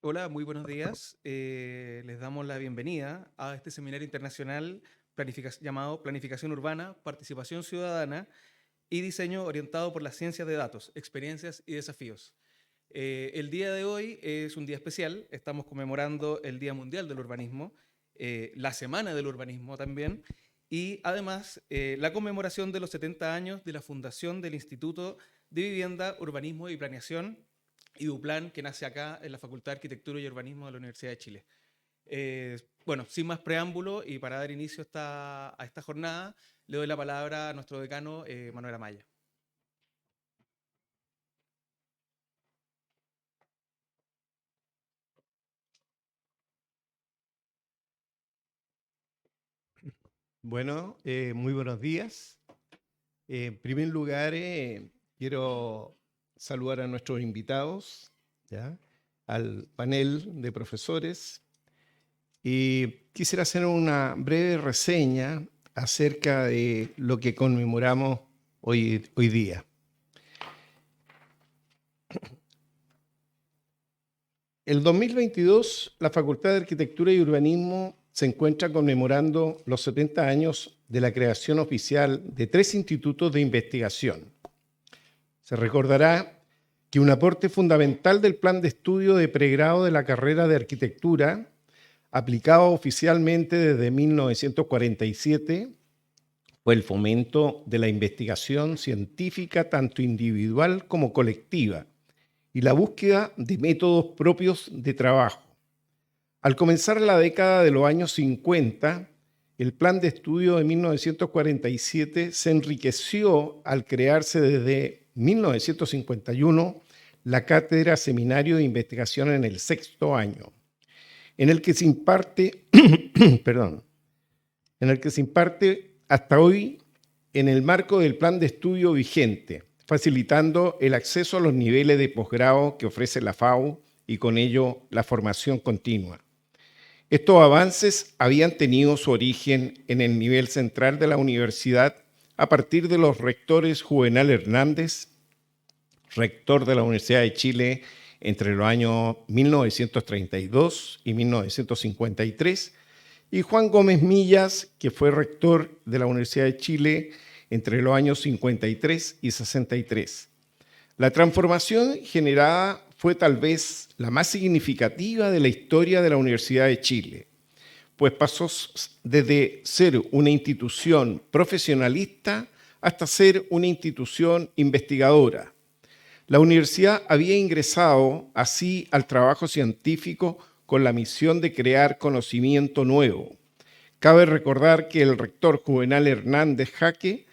Hola, muy buenos días. Les damos la bienvenida a este seminario internacional llamado Planificación Urbana, Participación Ciudadana y Diseño orientado por las ciencias de datos, experiencias y desafíos. El día de hoy es un día especial, estamos conmemorando el Día Mundial del Urbanismo, la Semana del Urbanismo también, y además la conmemoración de los 70 años de la fundación del Instituto de Vivienda, Urbanismo y Planeación, IDUPLAN, que nace acá en la Facultad de Arquitectura y Urbanismo de la Universidad de Chile. Bueno, sin más preámbulo y para dar inicio a esta jornada, le doy la palabra a nuestro decano, Manuel Amaya. Bueno, muy buenos días. En primer lugar, quiero saludar a nuestros invitados, ¿ya? Al panel de profesores. Y quisiera hacer una breve reseña acerca de lo que conmemoramos hoy día. El 2022, la Facultad de Arquitectura y Urbanismo se encuentra conmemorando los 70 años de la creación oficial de 3 institutos de investigación. Se recordará que un aporte fundamental del plan de estudio de pregrado de la carrera de arquitectura, aplicado oficialmente desde 1947, fue el fomento de la investigación científica tanto individual como colectiva y la búsqueda de métodos propios de trabajo. Al comenzar la década de los años 50, el plan de estudio de 1947 se enriqueció al crearse desde 1951 la Cátedra Seminario de Investigación en el sexto año, en el que se imparte, hasta hoy en el marco del plan de estudio vigente, facilitando el acceso a los niveles de posgrado que ofrece la FAU y con ello la formación continua. Estos avances habían tenido su origen en el nivel central de la universidad a partir de los rectores Juvenal Hernández, rector de la Universidad de Chile entre los años 1932 y 1953, y Juan Gómez Millas, que fue rector de la Universidad de Chile entre los años 53 y 63. La transformación generada fue tal vez la más significativa de la historia de la Universidad de Chile, pues pasó desde ser una institución profesionalista hasta ser una institución investigadora. La universidad había ingresado así al trabajo científico con la misión de crear conocimiento nuevo. Cabe recordar que el rector Juvenal Hernández Jaque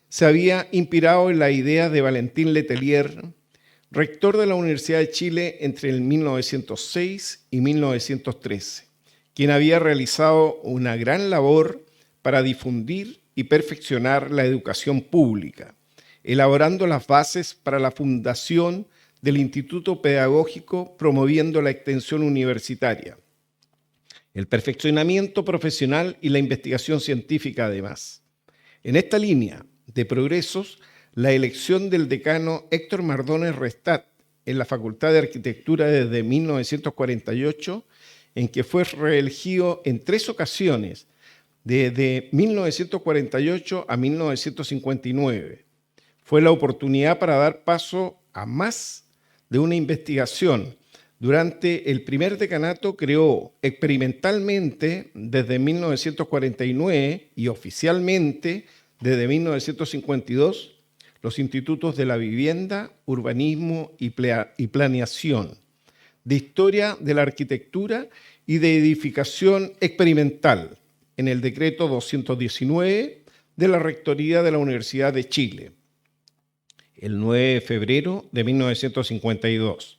se había inspirado en la idea de Valentín Letelier, rector de la Universidad de Chile entre el 1906 y 1913, quien había realizado una gran labor para difundir y perfeccionar la educación pública, elaborando las bases para la fundación del Instituto Pedagógico, promoviendo la extensión universitaria, el perfeccionamiento profesional y la investigación científica además. En esta línea de progresos, la elección del decano Héctor Mardones Restat en la Facultad de Arquitectura desde 1948, en que fue reelegido en 3 ocasiones, desde 1948 a 1959. Fue la oportunidad para dar paso a más de una investigación. Durante el primer decanato creó experimentalmente desde 1949 y oficialmente desde 1952 los institutos de la vivienda, urbanismo y planeación, de historia de la arquitectura y de edificación experimental en el decreto 219 de la Rectoría de la Universidad de Chile, el 9 de febrero de 1952.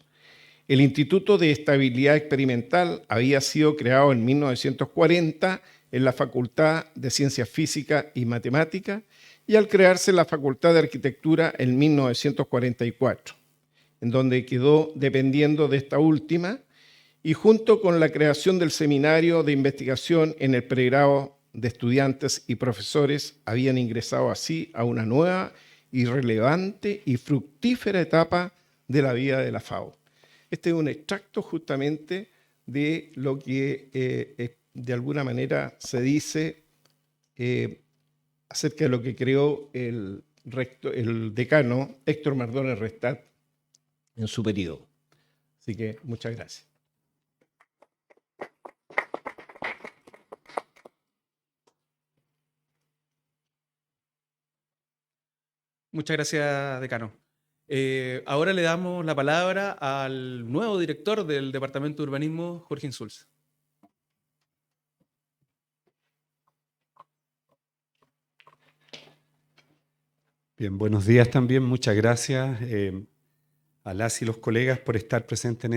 El Instituto de Estabilidad Experimental había sido creado en 1940 en la Facultad de Ciencias Físicas y Matemáticas y al crearse la Facultad de Arquitectura en 1944, en donde quedó dependiendo de esta última, y junto con la creación del Seminario de Investigación en el pregrado de estudiantes y profesores, habían ingresado así a una nueva, irrelevante y fructífera etapa de la vida de la FAO. Este es un extracto justamente de lo que de alguna manera se dice acerca de lo que creó el decano Héctor Mardones Restat en su periodo. Así que muchas gracias. Muchas gracias, decano. Ahora le damos la palabra al nuevo director del Departamento de Urbanismo, Jorge Insulza. Bien, buenos días también. Muchas gracias a las y los colegas por estar presentes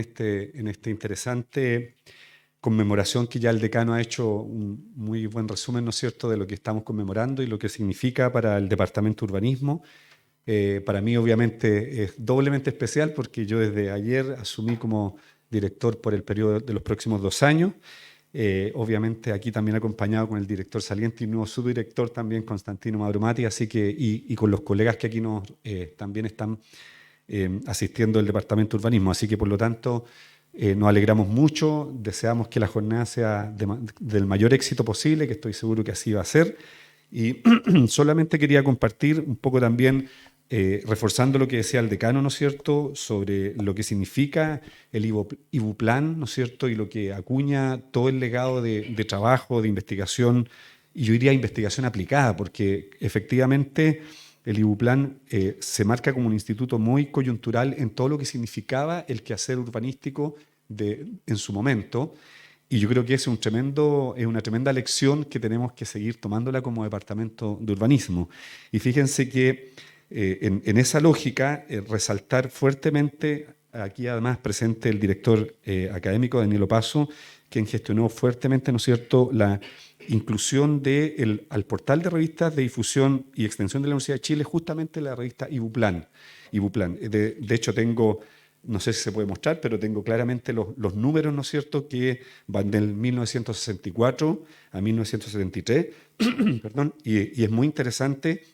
en esta interesante conmemoración que ya el decano ha hecho un muy buen resumen, ¿no es cierto?, de lo que estamos conmemorando y lo que significa para el Departamento de Urbanismo. Para mí, obviamente, es doblemente especial porque yo desde ayer asumí como director por el periodo de los próximos 2 años. Obviamente aquí también acompañado con el director saliente y nuevo subdirector también, Constantino Mabromati, así que, y con los colegas que aquí también están asistiendo del Departamento de Urbanismo. Así que, por lo tanto, nos alegramos mucho, deseamos que la jornada sea del mayor éxito posible, que estoy seguro que así va a ser. Y solamente quería compartir un poco también, reforzando lo que decía el decano, ¿no es cierto?, sobre lo que significa el IBUPLAN, ¿no es cierto?, y lo que acuña todo el legado de trabajo, de investigación, y yo diría investigación aplicada, porque efectivamente el IBUPLAN se marca como un instituto muy coyuntural en todo lo que significaba el quehacer urbanístico en su momento. Y yo creo que es una tremenda lección que tenemos que seguir tomándola como Departamento de Urbanismo. Y fíjense que en esa lógica, resaltar fuertemente, aquí además presente el director académico Daniel Opaso, quien gestionó fuertemente, ¿no es cierto?, la inclusión al portal de revistas de difusión y extensión de la Universidad de Chile, justamente la revista IBUPLAN. De hecho, no sé si se puede mostrar, pero tengo claramente los números, ¿no es cierto?, que van del 1964 a 1973, perdón, y es muy interesante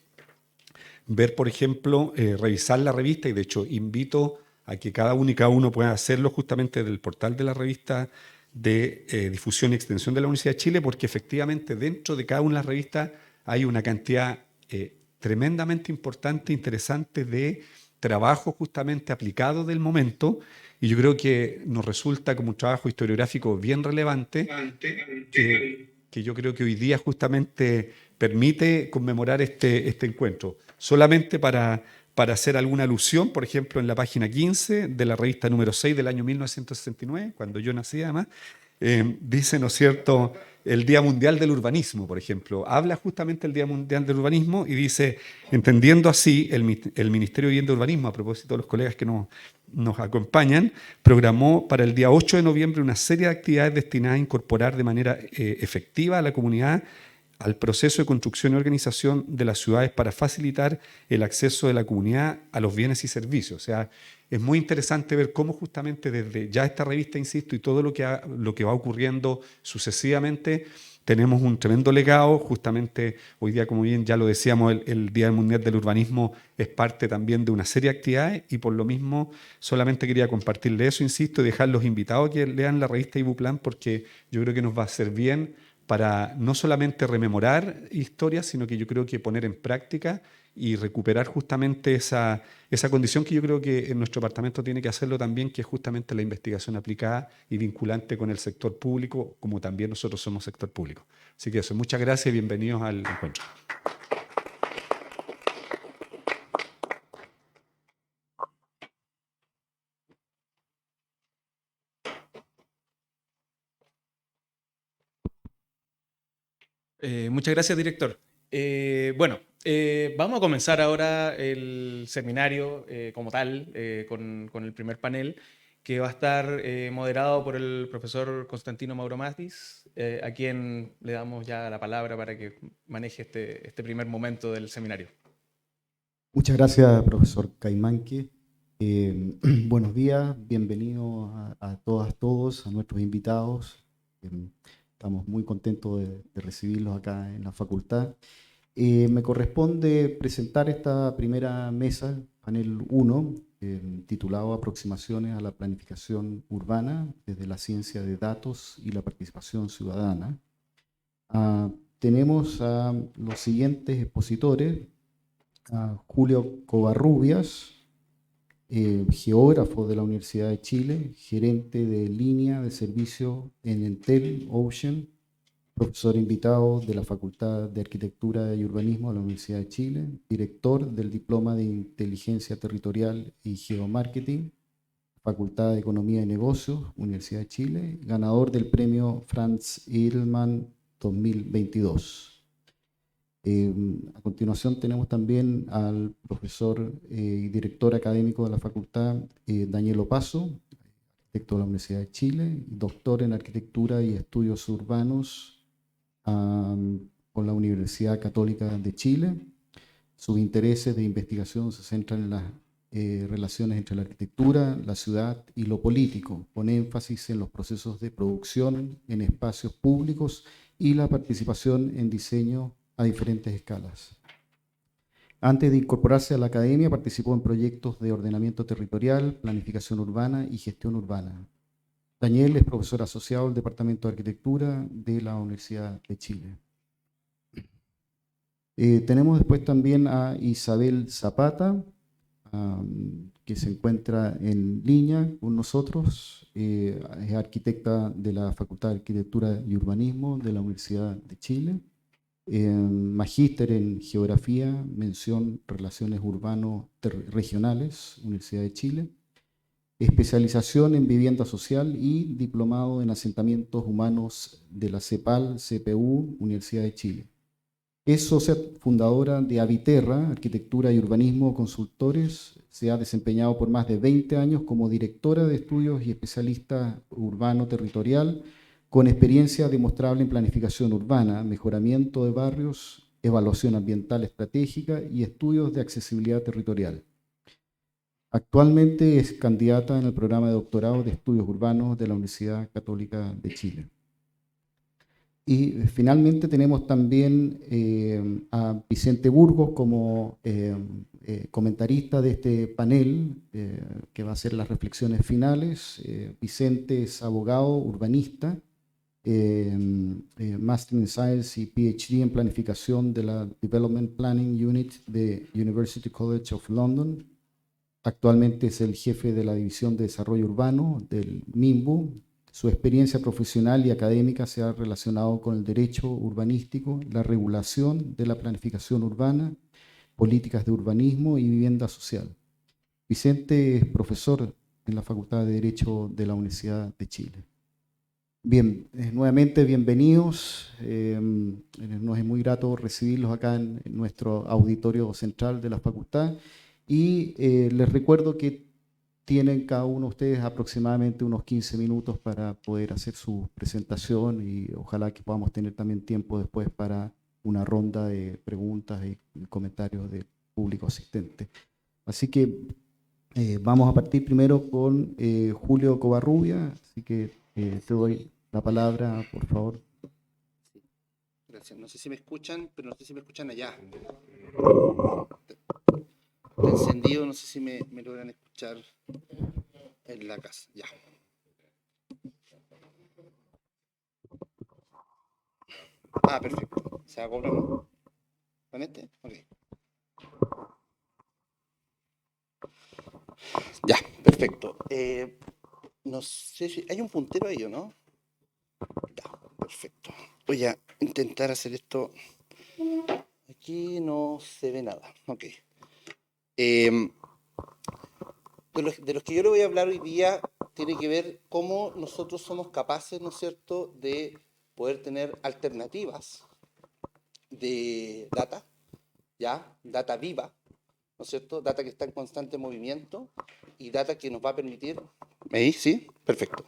ver, por ejemplo, revisar la revista, y de hecho invito a que cada uno y cada uno pueda hacerlo justamente del portal de la revista de difusión y extensión de la Universidad de Chile, porque efectivamente dentro de cada una de las revistas hay una cantidad tremendamente importante, interesante de trabajo justamente aplicado del momento, y yo creo que nos resulta como un trabajo historiográfico bien relevante, que yo creo que hoy día justamente permite conmemorar este encuentro. Solamente para hacer alguna alusión, por ejemplo, en la página 15 de la revista número 6 del año 1969, cuando yo nací además, dice, ¿no es cierto?, el Día Mundial del Urbanismo, por ejemplo. Habla justamente del Día Mundial del Urbanismo y dice, entendiendo así, el Ministerio de Vivienda y Urbanismo, a propósito de los colegas que nos acompañan, programó para el día 8 de noviembre una serie de actividades destinadas a incorporar de manera efectiva a la comunidad al proceso de construcción y organización de las ciudades para facilitar el acceso de la comunidad a los bienes y servicios. O sea, es muy interesante ver cómo justamente desde ya esta revista, insisto, y todo lo que va ocurriendo sucesivamente, tenemos un tremendo legado. Justamente hoy día, como bien ya lo decíamos, el Día Mundial del Urbanismo es parte también de una serie de actividades, y por lo mismo solamente quería compartirle eso, insisto, y dejar los invitados que lean la revista IBUPLAN, porque yo creo que nos va a hacer bien para no solamente rememorar historias, sino que yo creo que poner en práctica y recuperar justamente esa condición que yo creo que en nuestro departamento tiene que hacerlo también, que es justamente la investigación aplicada y vinculante con el sector público, como también nosotros somos sector público. Así que eso, muchas gracias y bienvenidos al encuentro. Muchas gracias, director. Vamos a comenzar ahora el seminario como tal, con el primer panel, que va a estar moderado por el profesor Constantino Mauromatis, a quien le damos ya la palabra para que maneje este primer momento del seminario. Muchas gracias, profesor Caimanque. Buenos días, bienvenidos a todas, todos, a nuestros invitados. Estamos muy contentos de recibirlos acá en la facultad. Me corresponde presentar esta primera mesa, panel 1, titulado Aproximaciones a la planificación urbana desde la ciencia de datos y la participación ciudadana. Tenemos a los siguientes expositores: a Julio Covarrubias, geógrafo de la Universidad de Chile, gerente de línea de servicio en Entel Ocean, profesor invitado de la Facultad de Arquitectura y Urbanismo de la Universidad de Chile, director del Diploma de Inteligencia Territorial y Geomarketing, Facultad de Economía y Negocios, Universidad de Chile, ganador del premio Franz Edelman 2022. A continuación tenemos también al profesor y director académico de la facultad, Daniel Opaso, arquitecto de la Universidad de Chile, doctor en Arquitectura y Estudios Urbanos con la Universidad Católica de Chile. Sus intereses de investigación se centran en las relaciones entre la arquitectura, la ciudad y lo político, con énfasis en los procesos de producción en espacios públicos y la participación en diseño a diferentes escalas. Antes de incorporarse a la academia, participó en proyectos de ordenamiento territorial, planificación urbana y gestión urbana. Daniel es profesor asociado del Departamento de Arquitectura de la Universidad de Chile. Tenemos después también a Isabel Zapata, que se encuentra en línea con nosotros. Es arquitecta de la Facultad de Arquitectura y Urbanismo de la Universidad de Chile. Magíster en Geografía, mención Relaciones Urbano-Regionales, Universidad de Chile. Especialización en Vivienda Social y Diplomado en Asentamientos Humanos de la CEPAL-CPU, Universidad de Chile. Es socia fundadora de Aviterra, Arquitectura y Urbanismo Consultores. Se ha desempeñado por más de 20 años como directora de estudios y especialista urbano-territorial, con experiencia demostrable en planificación urbana, mejoramiento de barrios, evaluación ambiental estratégica y estudios de accesibilidad territorial. Actualmente es candidata en el programa de doctorado de estudios urbanos de la Universidad Católica de Chile. Y finalmente tenemos también a Vicente Burgos como comentarista de este panel, que va a hacer las reflexiones finales. Vicente es abogado, urbanista, Master in Science y PhD en Planificación de la Development Planning Unit de University College of London. Actualmente es el jefe de la División de Desarrollo Urbano del MIMBU. Su experiencia profesional y académica se ha relacionado con el derecho urbanístico, la regulación de la planificación urbana, políticas de urbanismo y vivienda social. Vicente es profesor en la Facultad de Derecho de la Universidad de Chile. Bien, nuevamente bienvenidos. Nos es muy grato recibirlos acá en nuestro auditorio central de la facultad. Y les recuerdo que tienen cada uno de ustedes aproximadamente unos 15 minutos para poder hacer su presentación, y ojalá que podamos tener también tiempo después para una ronda de preguntas y comentarios del público asistente. Así que vamos a partir primero con Julio Covarrubias, así que te doy la palabra, por favor. Gracias. No sé si me escuchan, pero no sé si me escuchan allá. Está encendido, no sé si me logran escuchar en la casa. Ya. Perfecto. ¿Se acopla, no? ¿Con este? Ok. Ya, perfecto. No sé si hay un puntero ahí o no. Ya, perfecto. Voy a intentar hacer esto. Aquí no se ve nada. Ok. De los que yo le voy a hablar hoy día tiene que ver cómo nosotros somos capaces, ¿no es cierto?, de poder tener alternativas de data, ¿ya? Data viva, ¿no es cierto? Data que está en constante movimiento y data que nos va a permitir... ¿Ahí? ¿Sí? Perfecto.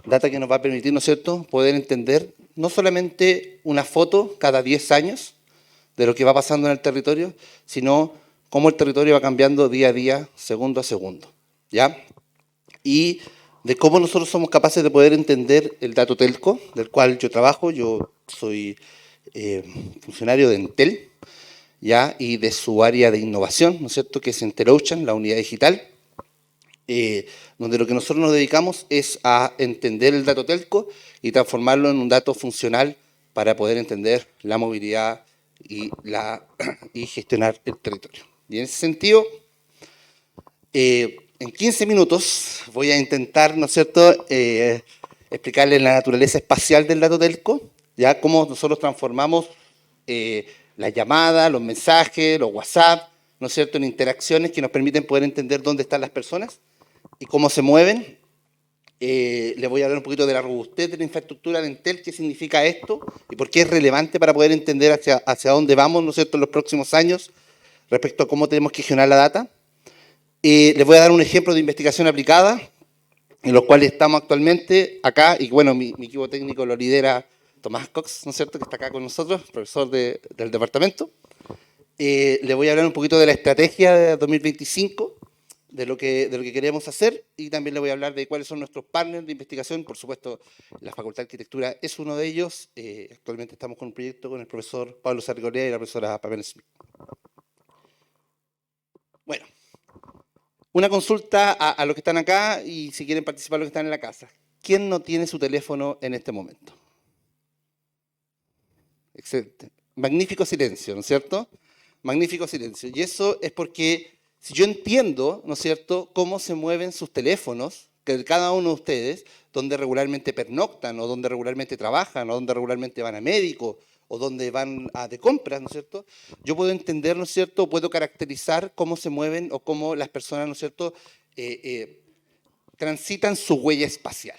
Data que nos va a permitir, ¿no es cierto?, poder entender no solamente una foto cada 10 años de lo que va pasando en el territorio, sino cómo el territorio va cambiando día a día, segundo a segundo, ¿ya? Y de cómo nosotros somos capaces de poder entender el dato telco, del cual yo trabajo. Yo soy funcionario de Entel, ¿ya? Y de su área de innovación, ¿no es cierto?, que es Entel Ocean, la unidad digital. donde lo que nosotros nos dedicamos es a entender el dato telco y transformarlo en un dato funcional para poder entender la movilidad y gestionar el territorio. Y en ese sentido, en 15 minutos voy a intentar, ¿no es cierto?, explicarles la naturaleza espacial del dato telco, ya cómo nosotros transformamos la llamada, los mensajes, los WhatsApp, ¿no es cierto?, en interacciones que nos permiten poder entender dónde están las personas y cómo se mueven. Les voy a hablar un poquito de la robustez de la infraestructura de Entel, qué significa esto y por qué es relevante para poder entender hacia dónde vamos, ¿no es cierto?, en los próximos años respecto a cómo tenemos que gestionar la data. Les voy a dar un ejemplo de investigación aplicada, en los cuales estamos actualmente acá, y bueno, mi equipo técnico lo lidera Tomás Cox, ¿no es cierto?, que está acá con nosotros, profesor del departamento. Les voy a hablar un poquito de la estrategia de 2025, de lo que queremos hacer, y también les voy a hablar de cuáles son nuestros partners de investigación. Por supuesto, la Facultad de Arquitectura es uno de ellos. Actualmente estamos con un proyecto con el profesor Pablo Sarricolea y la profesora Pamela Smith. Bueno, una consulta a los que están acá y si quieren participar los que están en la casa. ¿Quién no tiene su teléfono en este momento? Excelente. Magnífico silencio, ¿no es cierto? Magnífico silencio. Y eso es porque si yo entiendo, ¿no es cierto?, cómo se mueven sus teléfonos, que cada uno de ustedes, donde regularmente pernoctan, o donde regularmente trabajan, o donde regularmente van a médico, o donde van de compras, ¿no es cierto?, yo puedo entender, ¿no es cierto?, puedo caracterizar cómo se mueven o cómo las personas, ¿no es cierto?, transitan su huella espacial.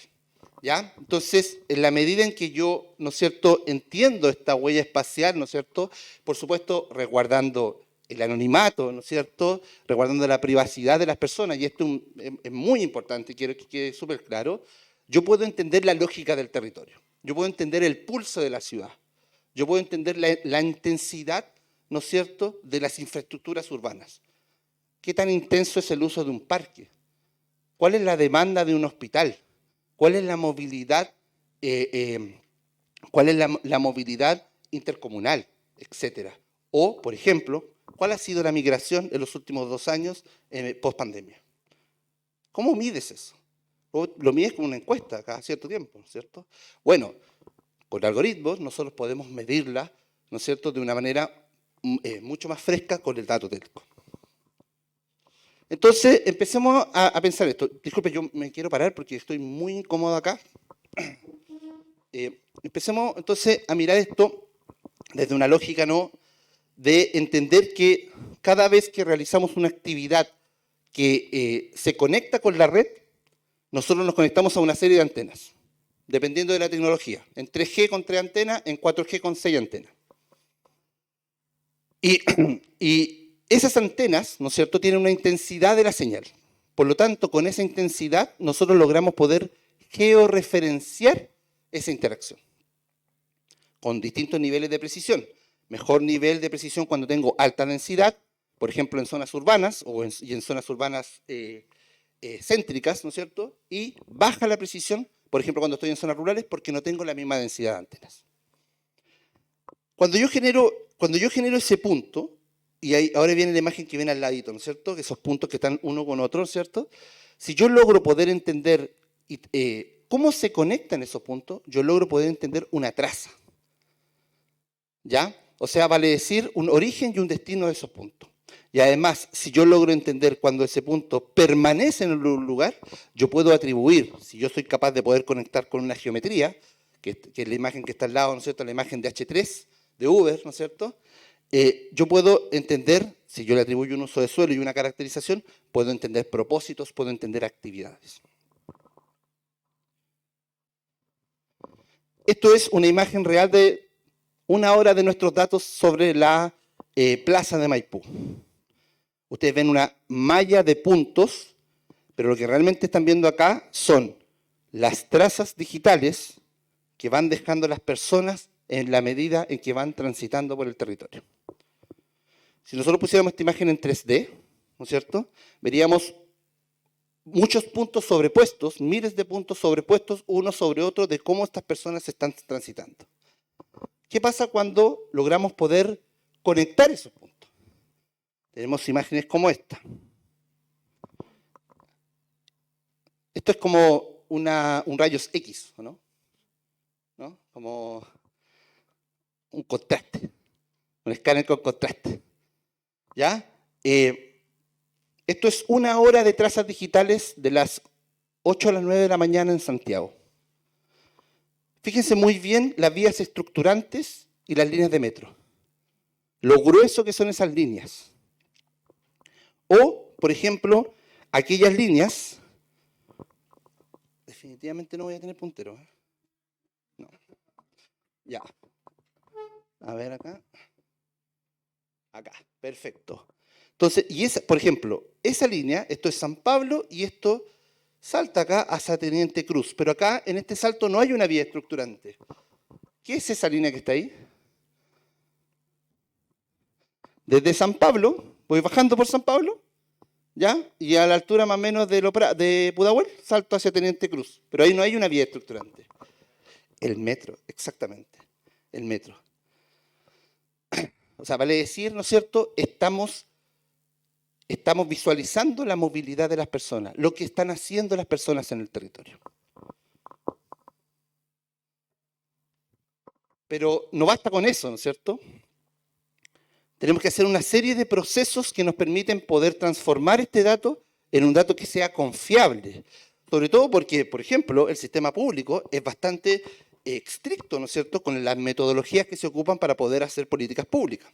¿Ya? Entonces, en la medida en que yo, ¿no es cierto?, entiendo esta huella espacial, ¿no es cierto?, por supuesto, resguardando el anonimato, ¿no es cierto?, resguardando la privacidad de las personas, y esto es muy importante, quiero que quede súper claro, yo puedo entender la lógica del territorio, yo puedo entender el pulso de la ciudad, yo puedo entender la intensidad, ¿no es cierto?, de las infraestructuras urbanas. ¿Qué tan intenso es el uso de un parque? ¿Cuál es la demanda de un hospital? ¿Cuál es la movilidad, la movilidad intercomunal, etcétera? O, por ejemplo, ¿cuál ha sido la migración en los últimos 2 años post pandemia? ¿Cómo mides eso? Lo mides con una encuesta cada cierto tiempo, ¿no es cierto? Bueno, con algoritmos nosotros podemos medirla, ¿no es cierto?, de una manera mucho más fresca con el dato telco. Entonces, empecemos a pensar esto. Disculpe, yo me quiero parar porque estoy muy incómodo acá. Empecemos entonces a mirar esto desde una lógica, ¿no?, de entender que cada vez que realizamos una actividad que se conecta con la red, nosotros nos conectamos a una serie de antenas, dependiendo de la tecnología. En 3G con 3 antenas, en 4G con 6 antenas. Y esas antenas, ¿no es cierto?, tienen una intensidad de la señal. Por lo tanto, con esa intensidad, nosotros logramos poder georreferenciar esa interacción con distintos niveles de precisión. Mejor nivel de precisión cuando tengo alta densidad, por ejemplo, en zonas urbanas y en zonas urbanas céntricas, ¿no es cierto? Y baja la precisión, por ejemplo, cuando estoy en zonas rurales, porque no tengo la misma densidad de antenas. Cuando yo genero ese punto, y ahora viene la imagen que viene al ladito, ¿no es cierto?, esos puntos que están uno con otro, ¿no es cierto? Si yo logro poder entender cómo se conectan esos puntos, yo logro poder entender una traza. ¿Ya? O sea, vale decir un origen y un destino de esos puntos. Y además, si yo logro entender cuando ese punto permanece en un lugar, yo puedo atribuir, si yo soy capaz de poder conectar con una geometría, que es la imagen que está al lado, ¿no es cierto?, la imagen de H3, de Uber, ¿no es cierto?, yo puedo entender, si yo le atribuyo un uso de suelo y una caracterización, puedo entender propósitos, puedo entender actividades. Esto es una imagen real de 1 hora de nuestros datos sobre la plaza de Maipú. Ustedes ven una malla de puntos, pero lo que realmente están viendo acá son las trazas digitales que van dejando las personas en la medida en que van transitando por el territorio. Si nosotros pusiéramos esta imagen en 3D, ¿no es cierto?, veríamos muchos puntos sobrepuestos, miles de puntos sobrepuestos uno sobre otro de cómo estas personas están transitando. ¿Qué pasa cuando logramos poder conectar esos puntos? Tenemos imágenes como esta. Esto es como un rayos X, ¿o no? ¿No? Como un contraste, un escáner con contraste. ¿Ya? Esto es 1 hora de trazas digitales de las 8 a las 9 de la mañana en Santiago. Fíjense muy bien las vías estructurantes y las líneas de metro. Lo grueso que son esas líneas. O, por ejemplo, aquellas líneas. Definitivamente no voy a tener puntero. No. Ya. A ver acá. Acá. Perfecto. Entonces, y esa, por ejemplo, esa línea, esto es San Pablo y esto salta acá hacia Teniente Cruz. Pero acá, en este salto, no hay una vía estructurante. ¿Qué es esa línea que está ahí? Desde San Pablo, voy bajando por San Pablo, ¿ya? Y a la altura más o menos de Pudahuel, salto hacia Teniente Cruz. Pero ahí no hay una vía estructurante. El metro, exactamente. El metro. O sea, vale decir, ¿no es cierto? Estamos visualizando la movilidad de las personas, lo que están haciendo las personas en el territorio. Pero no basta con eso, ¿no es cierto? Tenemos que hacer una serie de procesos que nos permiten poder transformar este dato en un dato que sea confiable. Sobre todo porque, por ejemplo, el sistema público es bastante estricto, ¿no es cierto?, con las metodologías que se ocupan para poder hacer políticas públicas.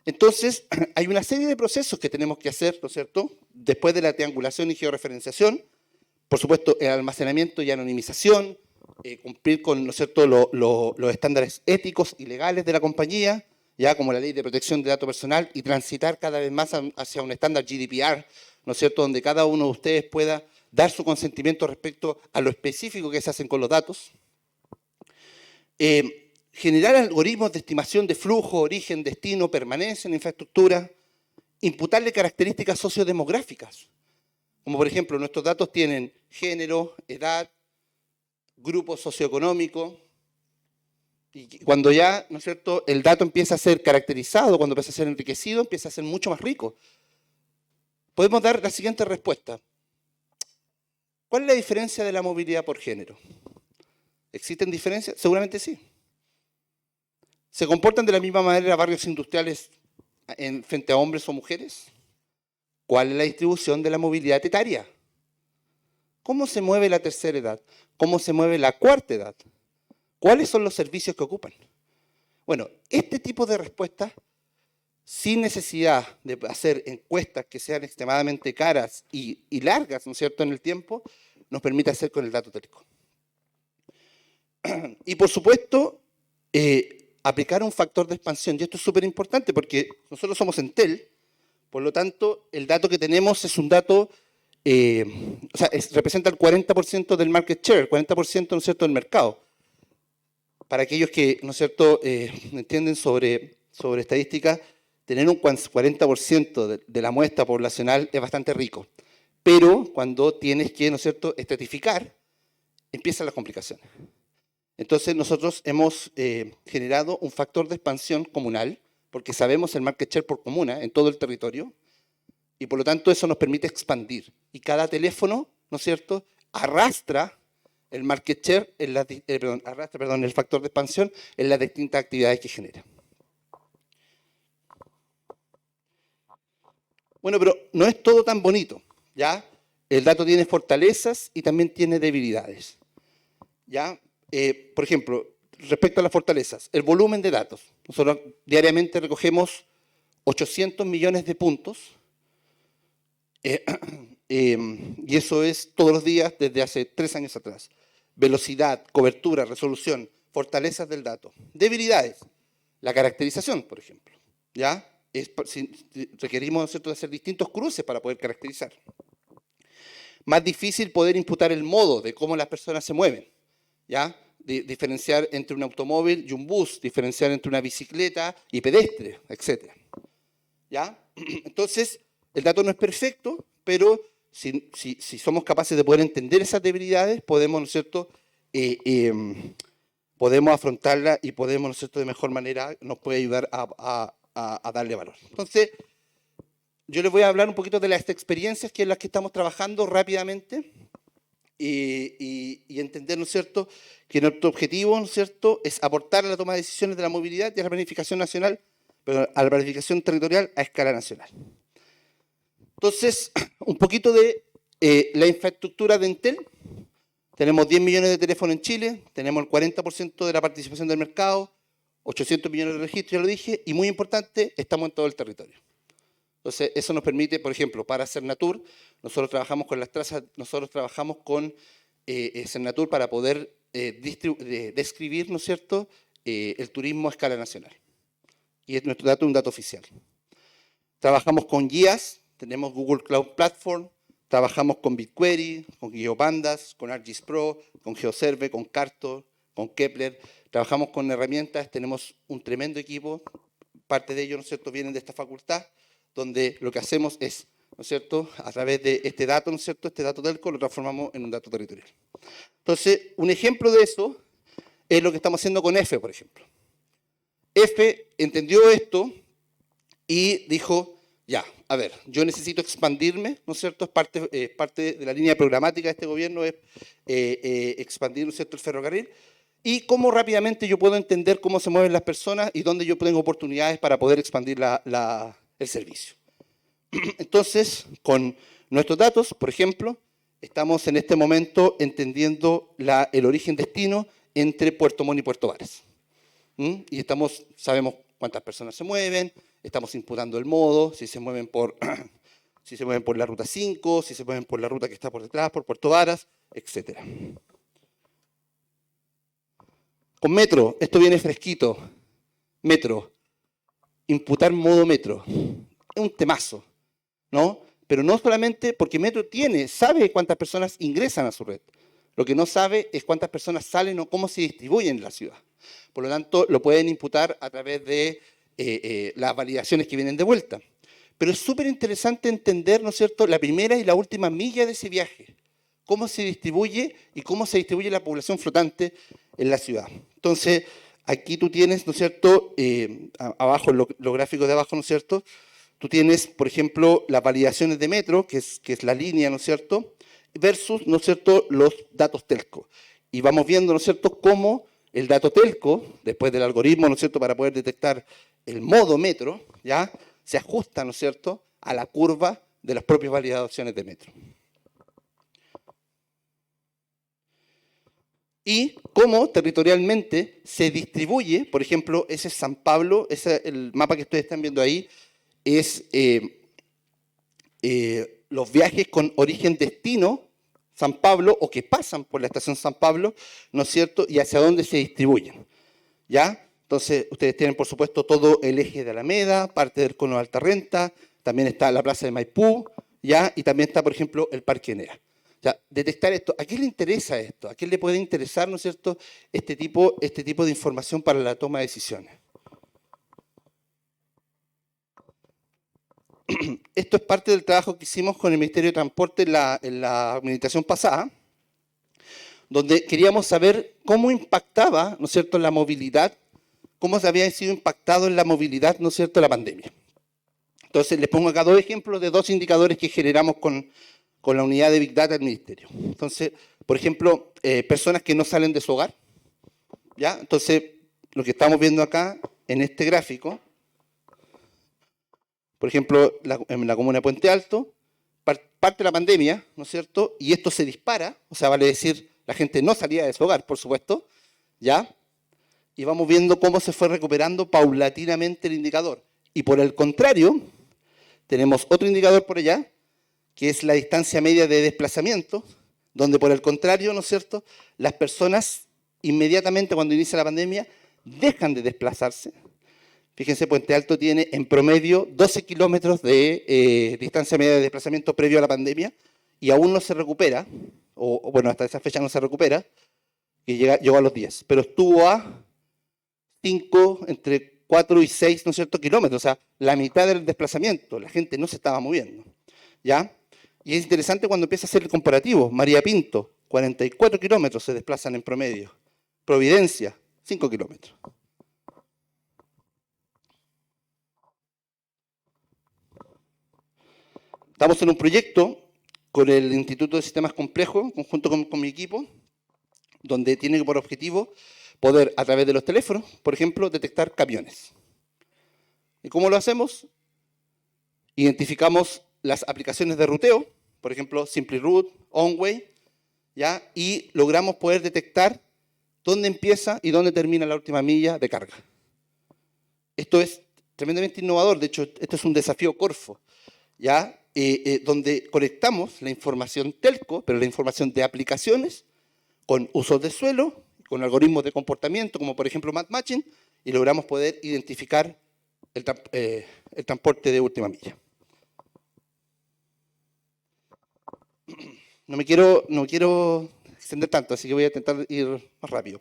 Entonces, hay una serie de procesos que tenemos que hacer, ¿no es cierto?, después de la triangulación y georreferenciación, por supuesto, el almacenamiento y anonimización, cumplir con, ¿no es cierto?, los estándares éticos y legales de la compañía, ya como la Ley de Protección de Datos Personal, y transitar cada vez más hacia un estándar GDPR, ¿no es cierto?, donde cada uno de ustedes pueda dar su consentimiento respecto a lo específico que se hacen con los datos. Generar algoritmos de estimación de flujo, origen, destino, permanencia en infraestructura, imputarle características sociodemográficas, como por ejemplo nuestros datos tienen género, edad, grupo socioeconómico, y cuando ya, ¿no es cierto?, el dato empieza a ser caracterizado, cuando empieza a ser enriquecido, empieza a ser mucho más rico. Podemos dar la siguiente respuesta. ¿Cuál es la diferencia de la movilidad por género? ¿Existen diferencias? Seguramente sí. ¿Se comportan de la misma manera barrios industriales frente a hombres o mujeres? ¿Cuál es la distribución de la movilidad etaria? ¿Cómo se mueve la tercera edad? ¿Cómo se mueve la cuarta edad? ¿Cuáles son los servicios que ocupan? Bueno, este tipo de respuestas, sin necesidad de hacer encuestas que sean extremadamente caras y largas, ¿no es cierto?, en el tiempo, nos permite hacer con el dato teléfono. Y por supuesto, aplicar un factor de expansión. Y esto es súper importante porque nosotros somos Entel, por lo tanto, el dato que tenemos es un dato, o sea, representa el 40% del market share, el 40%, ¿no es cierto?, del mercado. Para aquellos que, ¿no es cierto?, entienden sobre estadística, tener un 40% de la muestra poblacional es bastante rico. Pero cuando tienes que, ¿no es cierto?, estratificar, empiezan las complicaciones. Entonces nosotros hemos generado un factor de expansión comunal, porque sabemos el market share por comuna en todo el territorio, y por lo tanto eso nos permite expandir. Y cada teléfono, ¿no es cierto?, arrastra el market share, el factor de expansión en las distintas actividades que genera. Bueno, pero no es todo tan bonito, ¿ya? El dato tiene fortalezas y también tiene debilidades, ¿ya? Por ejemplo, respecto a las fortalezas, el volumen de datos. Nosotros diariamente recogemos 800 millones de puntos y eso es todos los días desde hace 3 años atrás. Velocidad, cobertura, resolución, fortalezas del dato. Debilidades, la caracterización, por ejemplo. ¿Ya? Requerimos, ¿no es cierto?, de hacer distintos cruces para poder caracterizar. Más difícil poder imputar el modo de cómo las personas se mueven. ¿Ya? Diferenciar entre un automóvil y un bus, diferenciar entre una bicicleta y pedestre, etc. ¿Ya? Entonces, el dato no es perfecto, pero si somos capaces de poder entender esas debilidades, podemos, ¿no es cierto?, podemos afrontarla y podemos, ¿no es cierto?, de mejor manera, nos puede ayudar a darle valor. Entonces, yo les voy a hablar un poquito de las experiencias que en las que estamos trabajando rápidamente. y entender, ¿no es cierto?, que nuestro objetivo, ¿no es cierto?, es aportar a la toma de decisiones de la movilidad y a la planificación nacional, pero a la planificación territorial a escala nacional. Entonces, un poquito de la infraestructura de Entel. Tenemos 10 millones de teléfonos en Chile, tenemos el 40% de la participación del mercado, 800 millones de registros, ya lo dije, y muy importante, estamos en todo el territorio. Entonces, eso nos permite, por ejemplo, para Cernatur, nosotros trabajamos con las trazas, nosotros trabajamos con Cernatur para poder describir, ¿no es cierto?, el turismo a escala nacional. Y nuestro dato es un dato oficial. Trabajamos con guías, tenemos Google Cloud Platform, trabajamos con BigQuery, con GeoPandas, con ArcGIS Pro, con GeoServe, con Carto, con Kepler. Trabajamos con herramientas, tenemos un tremendo equipo, parte de ellos, ¿no es cierto?, vienen de esta facultad, donde lo que hacemos es, ¿no es cierto?, a través de este dato, ¿no es cierto?, este dato telco lo transformamos en un dato territorial. Entonces, un ejemplo de eso es lo que estamos haciendo con EFE, por ejemplo. EFE entendió esto y dijo, ya, a ver, yo necesito expandirme, ¿no es cierto?, es parte de la línea programática de este gobierno, es expandir, ¿no es cierto?, el ferrocarril, y cómo rápidamente yo puedo entender cómo se mueven las personas y dónde yo tengo oportunidades para poder expandir el servicio. Entonces, con nuestros datos, por ejemplo, estamos en este momento entendiendo el origen-destino entre Puerto Montt y Puerto Varas. Y sabemos cuántas personas se mueven, estamos imputando el modo, si se mueven por la ruta 5, si se mueven por la ruta que está por detrás, por Puerto Varas, etc. Con Metro, esto viene fresquito. Metro, imputar modo Metro. Es un temazo, ¿no? Pero no solamente porque Metro sabe cuántas personas ingresan a su red. Lo que no sabe es cuántas personas salen o cómo se distribuyen en la ciudad. Por lo tanto, lo pueden imputar a través de las validaciones que vienen de vuelta. Pero es súper interesante entender, ¿no es cierto?, la primera y la última milla de ese viaje. Cómo se distribuye y cómo se distribuye la población flotante en la ciudad. Entonces, aquí tú tienes, ¿no es cierto?, abajo, los gráficos de abajo, ¿no es cierto?, tú tienes, por ejemplo, las validaciones de Metro, que es la línea, ¿no es cierto?, versus, ¿no es cierto?, los datos telco. Y vamos viendo, ¿no es cierto?, cómo el dato telco, después del algoritmo, ¿no es cierto?, para poder detectar el modo Metro, ¿ya?, se ajusta, ¿no es cierto?, a la curva de las propias validaciones de Metro. Y cómo territorialmente se distribuye, por ejemplo, ese San Pablo, el mapa que ustedes están viendo ahí, es los viajes con origen-destino San Pablo o que pasan por la estación San Pablo, ¿no es cierto?, y hacia dónde se distribuyen, ¿ya? Entonces, ustedes tienen, por supuesto, todo el eje de Alameda, parte del cono de Alta Renta, también está la plaza de Maipú, ¿ya? Y también está, por ejemplo, el Parque Enea. O sea, detectar esto, ¿a quién le interesa esto? ¿A quién le puede interesar, ¿no es cierto?, este tipo de información para la toma de decisiones? Esto es parte del trabajo que hicimos con el Ministerio de Transporte en la administración pasada, donde queríamos saber cómo impactaba, ¿no es cierto?, la movilidad, cómo se había sido impactado en la movilidad, ¿no es cierto?, la pandemia. Entonces, les pongo acá dos ejemplos de dos indicadores que generamos con la unidad de Big Data del Ministerio. Entonces, por ejemplo, personas que no salen de su hogar, ¿ya? Entonces, lo que estamos viendo acá en este gráfico, por ejemplo, en la comuna de Puente Alto, parte la pandemia, ¿no es cierto?, y esto se dispara, o sea, vale decir, la gente no salía de su hogar, por supuesto, ¿ya? Y vamos viendo cómo se fue recuperando paulatinamente el indicador. Y por el contrario, tenemos otro indicador por allá, que es la distancia media de desplazamiento, donde por el contrario, ¿no es cierto?, las personas inmediatamente cuando inicia la pandemia dejan de desplazarse. Fíjense, Puente Alto tiene en promedio 12 kilómetros de distancia media de desplazamiento previo a la pandemia y aún no se recupera, o bueno, hasta esa fecha no se recupera, y llegó a los 10, pero estuvo a 5, entre 4 y 6, ¿no es cierto?, kilómetros, o sea, la mitad del desplazamiento, la gente no se estaba moviendo, ¿ya? Y es interesante cuando empieza a hacer el comparativo. María Pinto, 44 kilómetros se desplazan en promedio. Providencia, 5 kilómetros. Estamos en un proyecto con el Instituto de Sistemas Complejos, conjunto con mi equipo, donde tiene por objetivo poder, a través de los teléfonos, por ejemplo, detectar camiones. ¿Y cómo lo hacemos? Identificamos las aplicaciones de ruteo, por ejemplo, SimplyRoute, OnWay, ¿ya? Y logramos poder detectar dónde empieza y dónde termina la última milla de carga. Esto es tremendamente innovador, de hecho, este es un desafío Corfo, ¿ya? Donde conectamos la información telco, pero la información de aplicaciones, con usos de suelo, con algoritmos de comportamiento, como por ejemplo MapMatching, y logramos poder identificar el transporte de última milla. No quiero extender tanto, así que voy a intentar ir más rápido.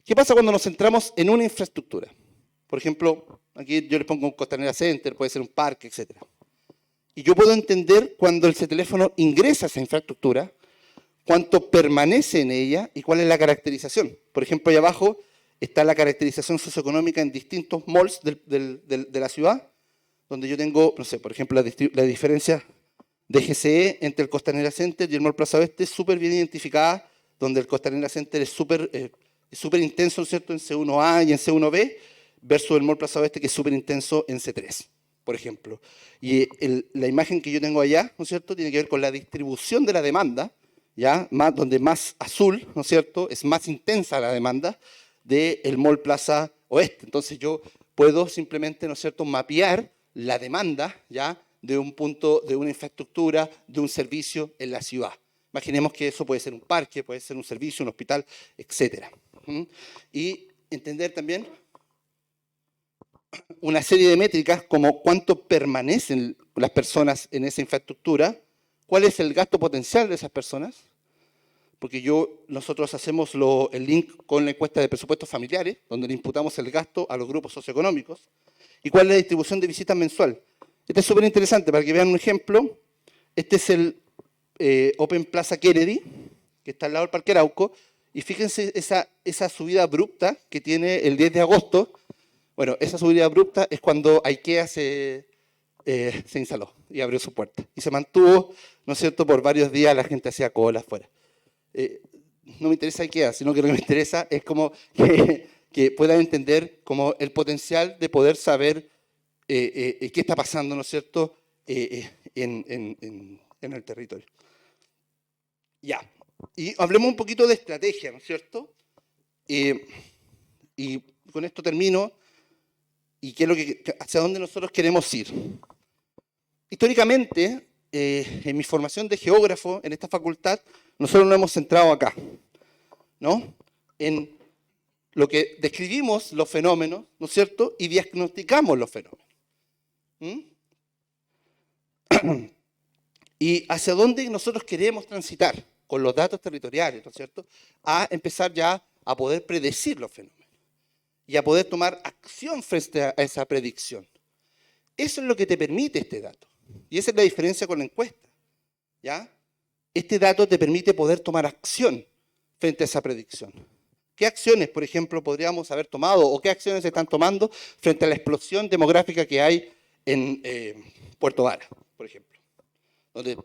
¿Qué pasa cuando nos centramos en una infraestructura? Por ejemplo, aquí yo les pongo un Costanera Center, puede ser un parque, etc. Y yo puedo entender cuando ese teléfono ingresa a esa infraestructura, cuánto permanece en ella y cuál es la caracterización. Por ejemplo, ahí abajo está la caracterización socioeconómica en distintos malls de la ciudad, donde yo tengo, no sé, por ejemplo, la diferencia de GCE entre el Costanera Center y el Mall Plaza Oeste es súper bien identificada, donde el Costanera Center es súper intenso, ¿no es cierto?, en C1A y en C1B, versus el Mall Plaza Oeste, que es súper intenso en C3, por ejemplo. Y la imagen que yo tengo allá, ¿no es cierto?, tiene que ver con la distribución de la demanda, ¿ya? Donde más azul, ¿no es cierto?, es más intensa la demanda del Mall Plaza Oeste. Entonces yo puedo simplemente, ¿no es cierto?, mapear la demanda, ¿ya?, de un punto, de una infraestructura, de un servicio en la ciudad. Imaginemos que eso puede ser un parque, puede ser un servicio, un hospital, etc. Y entender también una serie de métricas como cuánto permanecen las personas en esa infraestructura, cuál es el gasto potencial de esas personas, porque nosotros hacemos el link con la encuesta de presupuestos familiares, donde le imputamos el gasto a los grupos socioeconómicos, y cuál es la distribución de visitas mensual. Este es súper interesante, para que vean un ejemplo. Este es el Open Plaza Kennedy, que está al lado del Parque Arauco, y fíjense esa subida abrupta que tiene el 10 de agosto. Bueno, esa subida abrupta es cuando IKEA se instaló y abrió su puerta. Y se mantuvo, ¿no es cierto?, por varios días la gente hacía cola afuera. No me interesa IKEA, sino que lo que me interesa es como que puedan entender como el potencial de poder saber qué está pasando, ¿no es cierto?, en el territorio. Ya, y hablemos un poquito de estrategia, ¿no es cierto? Y con esto termino. ¿Y qué es hacia dónde nosotros queremos ir? Históricamente, en mi formación de geógrafo en esta facultad, nosotros nos hemos centrado acá, ¿no?, en lo que describimos los fenómenos, ¿no es cierto?, y diagnosticamos los fenómenos. Y hacia dónde nosotros queremos transitar con los datos territoriales, ¿no es cierto?, a empezar ya a poder predecir los fenómenos y a poder tomar acción frente a esa predicción. Eso es lo que te permite este dato. Y esa es la diferencia con la encuesta, ¿ya? Este dato te permite poder tomar acción frente a esa predicción. ¿Qué acciones, por ejemplo, podríamos haber tomado o qué acciones se están tomando frente a la explosión demográfica que hay en Puerto Vara, por ejemplo? Donde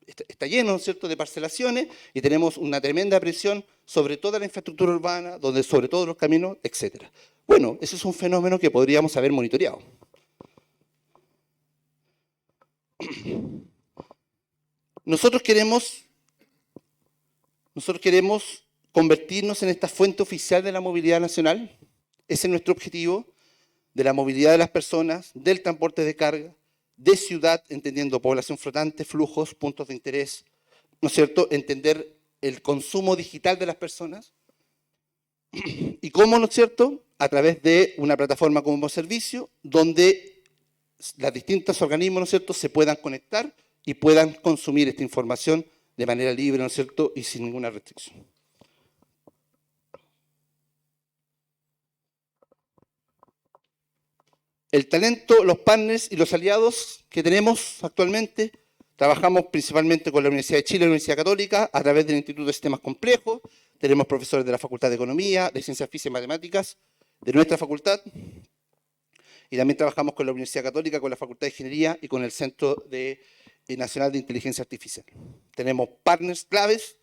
está lleno, ¿no es cierto?, de parcelaciones y tenemos una tremenda presión sobre toda la infraestructura urbana, sobre todos los caminos, etc. Bueno, eso es un fenómeno que podríamos haber monitoreado. Nosotros queremos convertirnos en esta fuente oficial de la movilidad nacional. Ese es nuestro objetivo, de la movilidad de las personas, del transporte de carga, de ciudad, entendiendo población flotante, flujos, puntos de interés, ¿no es cierto?, entender el consumo digital de las personas y cómo, ¿no es cierto?, a través de una plataforma como servicio donde los distintos organismos, ¿no es cierto?, se puedan conectar y puedan consumir esta información de manera libre, ¿no es cierto?, y sin ninguna restricción. El talento, los partners y los aliados que tenemos actualmente, trabajamos principalmente con la Universidad de Chile y la Universidad Católica a través del Instituto de Sistemas Complejos. Tenemos profesores de la Facultad de Economía, de Ciencias Físicas y Matemáticas, de nuestra facultad. Y también trabajamos con la Universidad Católica, con la Facultad de Ingeniería y con el Centro de nacional de inteligencia artificial. Tenemos partners claves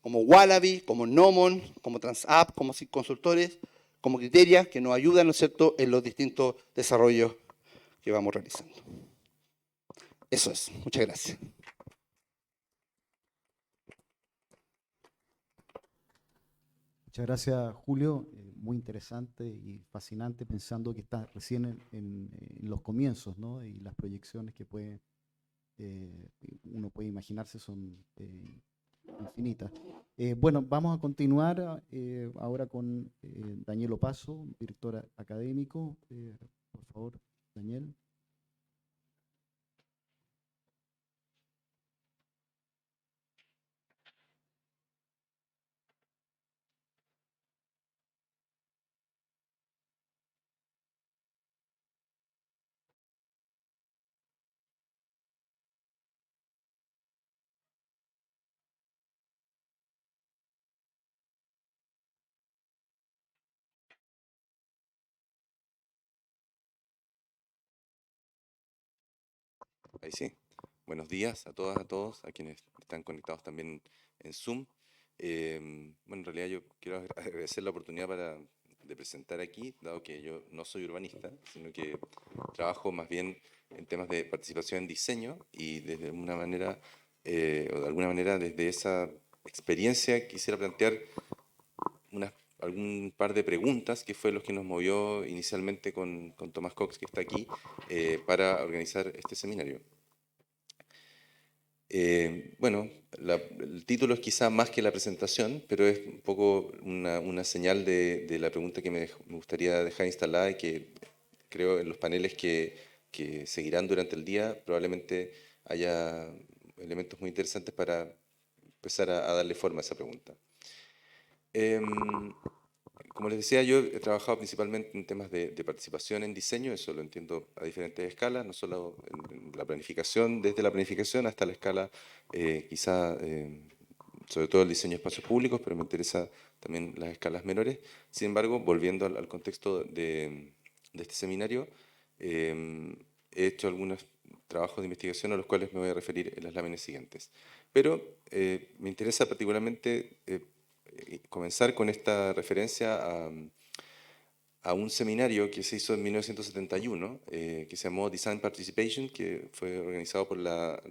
como Wallaby, como Nomon, como TransApp, como consultores, como Criteria, que nos ayudan, ¿no es cierto?, en los distintos desarrollos que vamos realizando. Eso es. Muchas gracias. Muchas gracias, Julio. Muy interesante y fascinante, pensando que está recién en los comienzos, ¿no? Y las proyecciones que uno puede imaginarse son infinitas. Bueno, vamos a continuar ahora con Daniel Opaso, director académico. Por favor, Daniel. Ahí sí. Buenos días a todas, a todos, a quienes están conectados también en Zoom. Bueno, en realidad yo quiero agradecer la oportunidad de presentar aquí, dado que yo no soy urbanista, sino que trabajo más bien en temas de participación en diseño y desde una manera, o de alguna manera desde esa experiencia quisiera plantear algún par de preguntas, que fue lo que nos movió inicialmente con Tomás Cox, que está aquí, para organizar este seminario. Bueno, el título es quizá más que la presentación, pero es un poco una señal de la pregunta que me gustaría dejar instalada y que creo en los paneles que seguirán durante el día probablemente haya elementos muy interesantes para empezar a darle forma a esa pregunta. Como les decía, yo he trabajado principalmente en temas de participación en diseño, eso lo entiendo a diferentes escalas, no solo en la planificación, desde la planificación hasta la escala quizá, sobre todo el diseño de espacios públicos, pero me interesa también las escalas menores. Sin embargo, volviendo al contexto de este seminario, he hecho algunos trabajos de investigación a los cuales me voy a referir en las láminas siguientes. Pero me interesa particularmente comenzar con esta referencia a un seminario que se hizo en 1971, que se llamó Design Participation, que fue organizado por la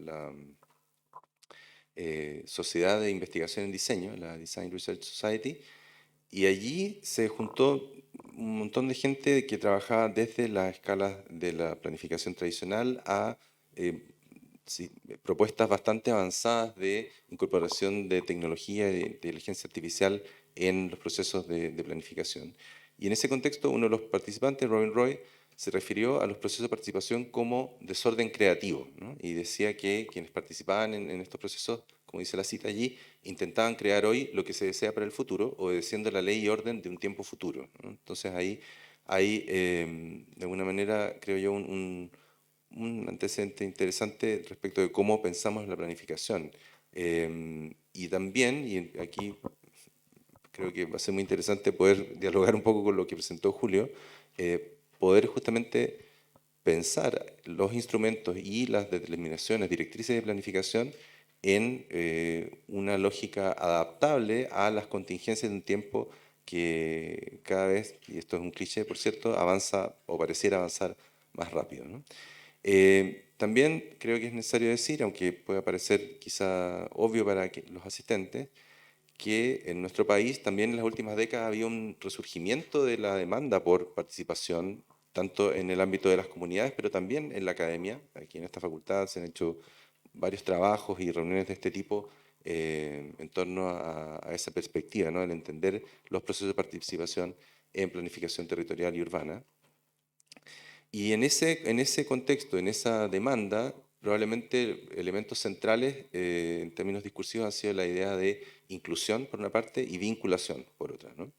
Sociedad de Investigación en Diseño, la Design Research Society, y allí se juntó un montón de gente que trabajaba desde las escalas de la planificación tradicional a propuestas bastante avanzadas de incorporación de tecnología y de inteligencia artificial en los procesos de planificación. Y en ese contexto, uno de los participantes, Robin Roy, se refirió a los procesos de participación como desorden creativo, ¿no? Y decía que quienes participaban en estos procesos, como dice la cita allí, intentaban crear hoy lo que se desea para el futuro, obedeciendo la ley y orden de un tiempo futuro, ¿no? Entonces ahí hay, de alguna manera, creo yo, un antecedente interesante respecto de cómo pensamos la planificación. Y también, y aquí creo que va a ser muy interesante poder dialogar un poco con lo que presentó Julio, poder justamente pensar los instrumentos y las determinaciones, directrices de planificación en una lógica adaptable a las contingencias de un tiempo que cada vez, y esto es un cliché por cierto, avanza o pareciera avanzar más rápido, ¿no? También creo que es necesario decir, aunque pueda parecer quizá obvio para los asistentes, que en nuestro país también en las últimas décadas había un resurgimiento de la demanda por participación, tanto en el ámbito de las comunidades, pero también en la academia. Aquí en esta facultad se han hecho varios trabajos y reuniones de este tipo en torno a esa perspectiva, ¿no? El entender los procesos de participación en planificación territorial y urbana. Y en ese contexto, en esa demanda, probablemente elementos centrales en términos discursivos han sido la idea de inclusión, por una parte, y vinculación, por otra, ¿no?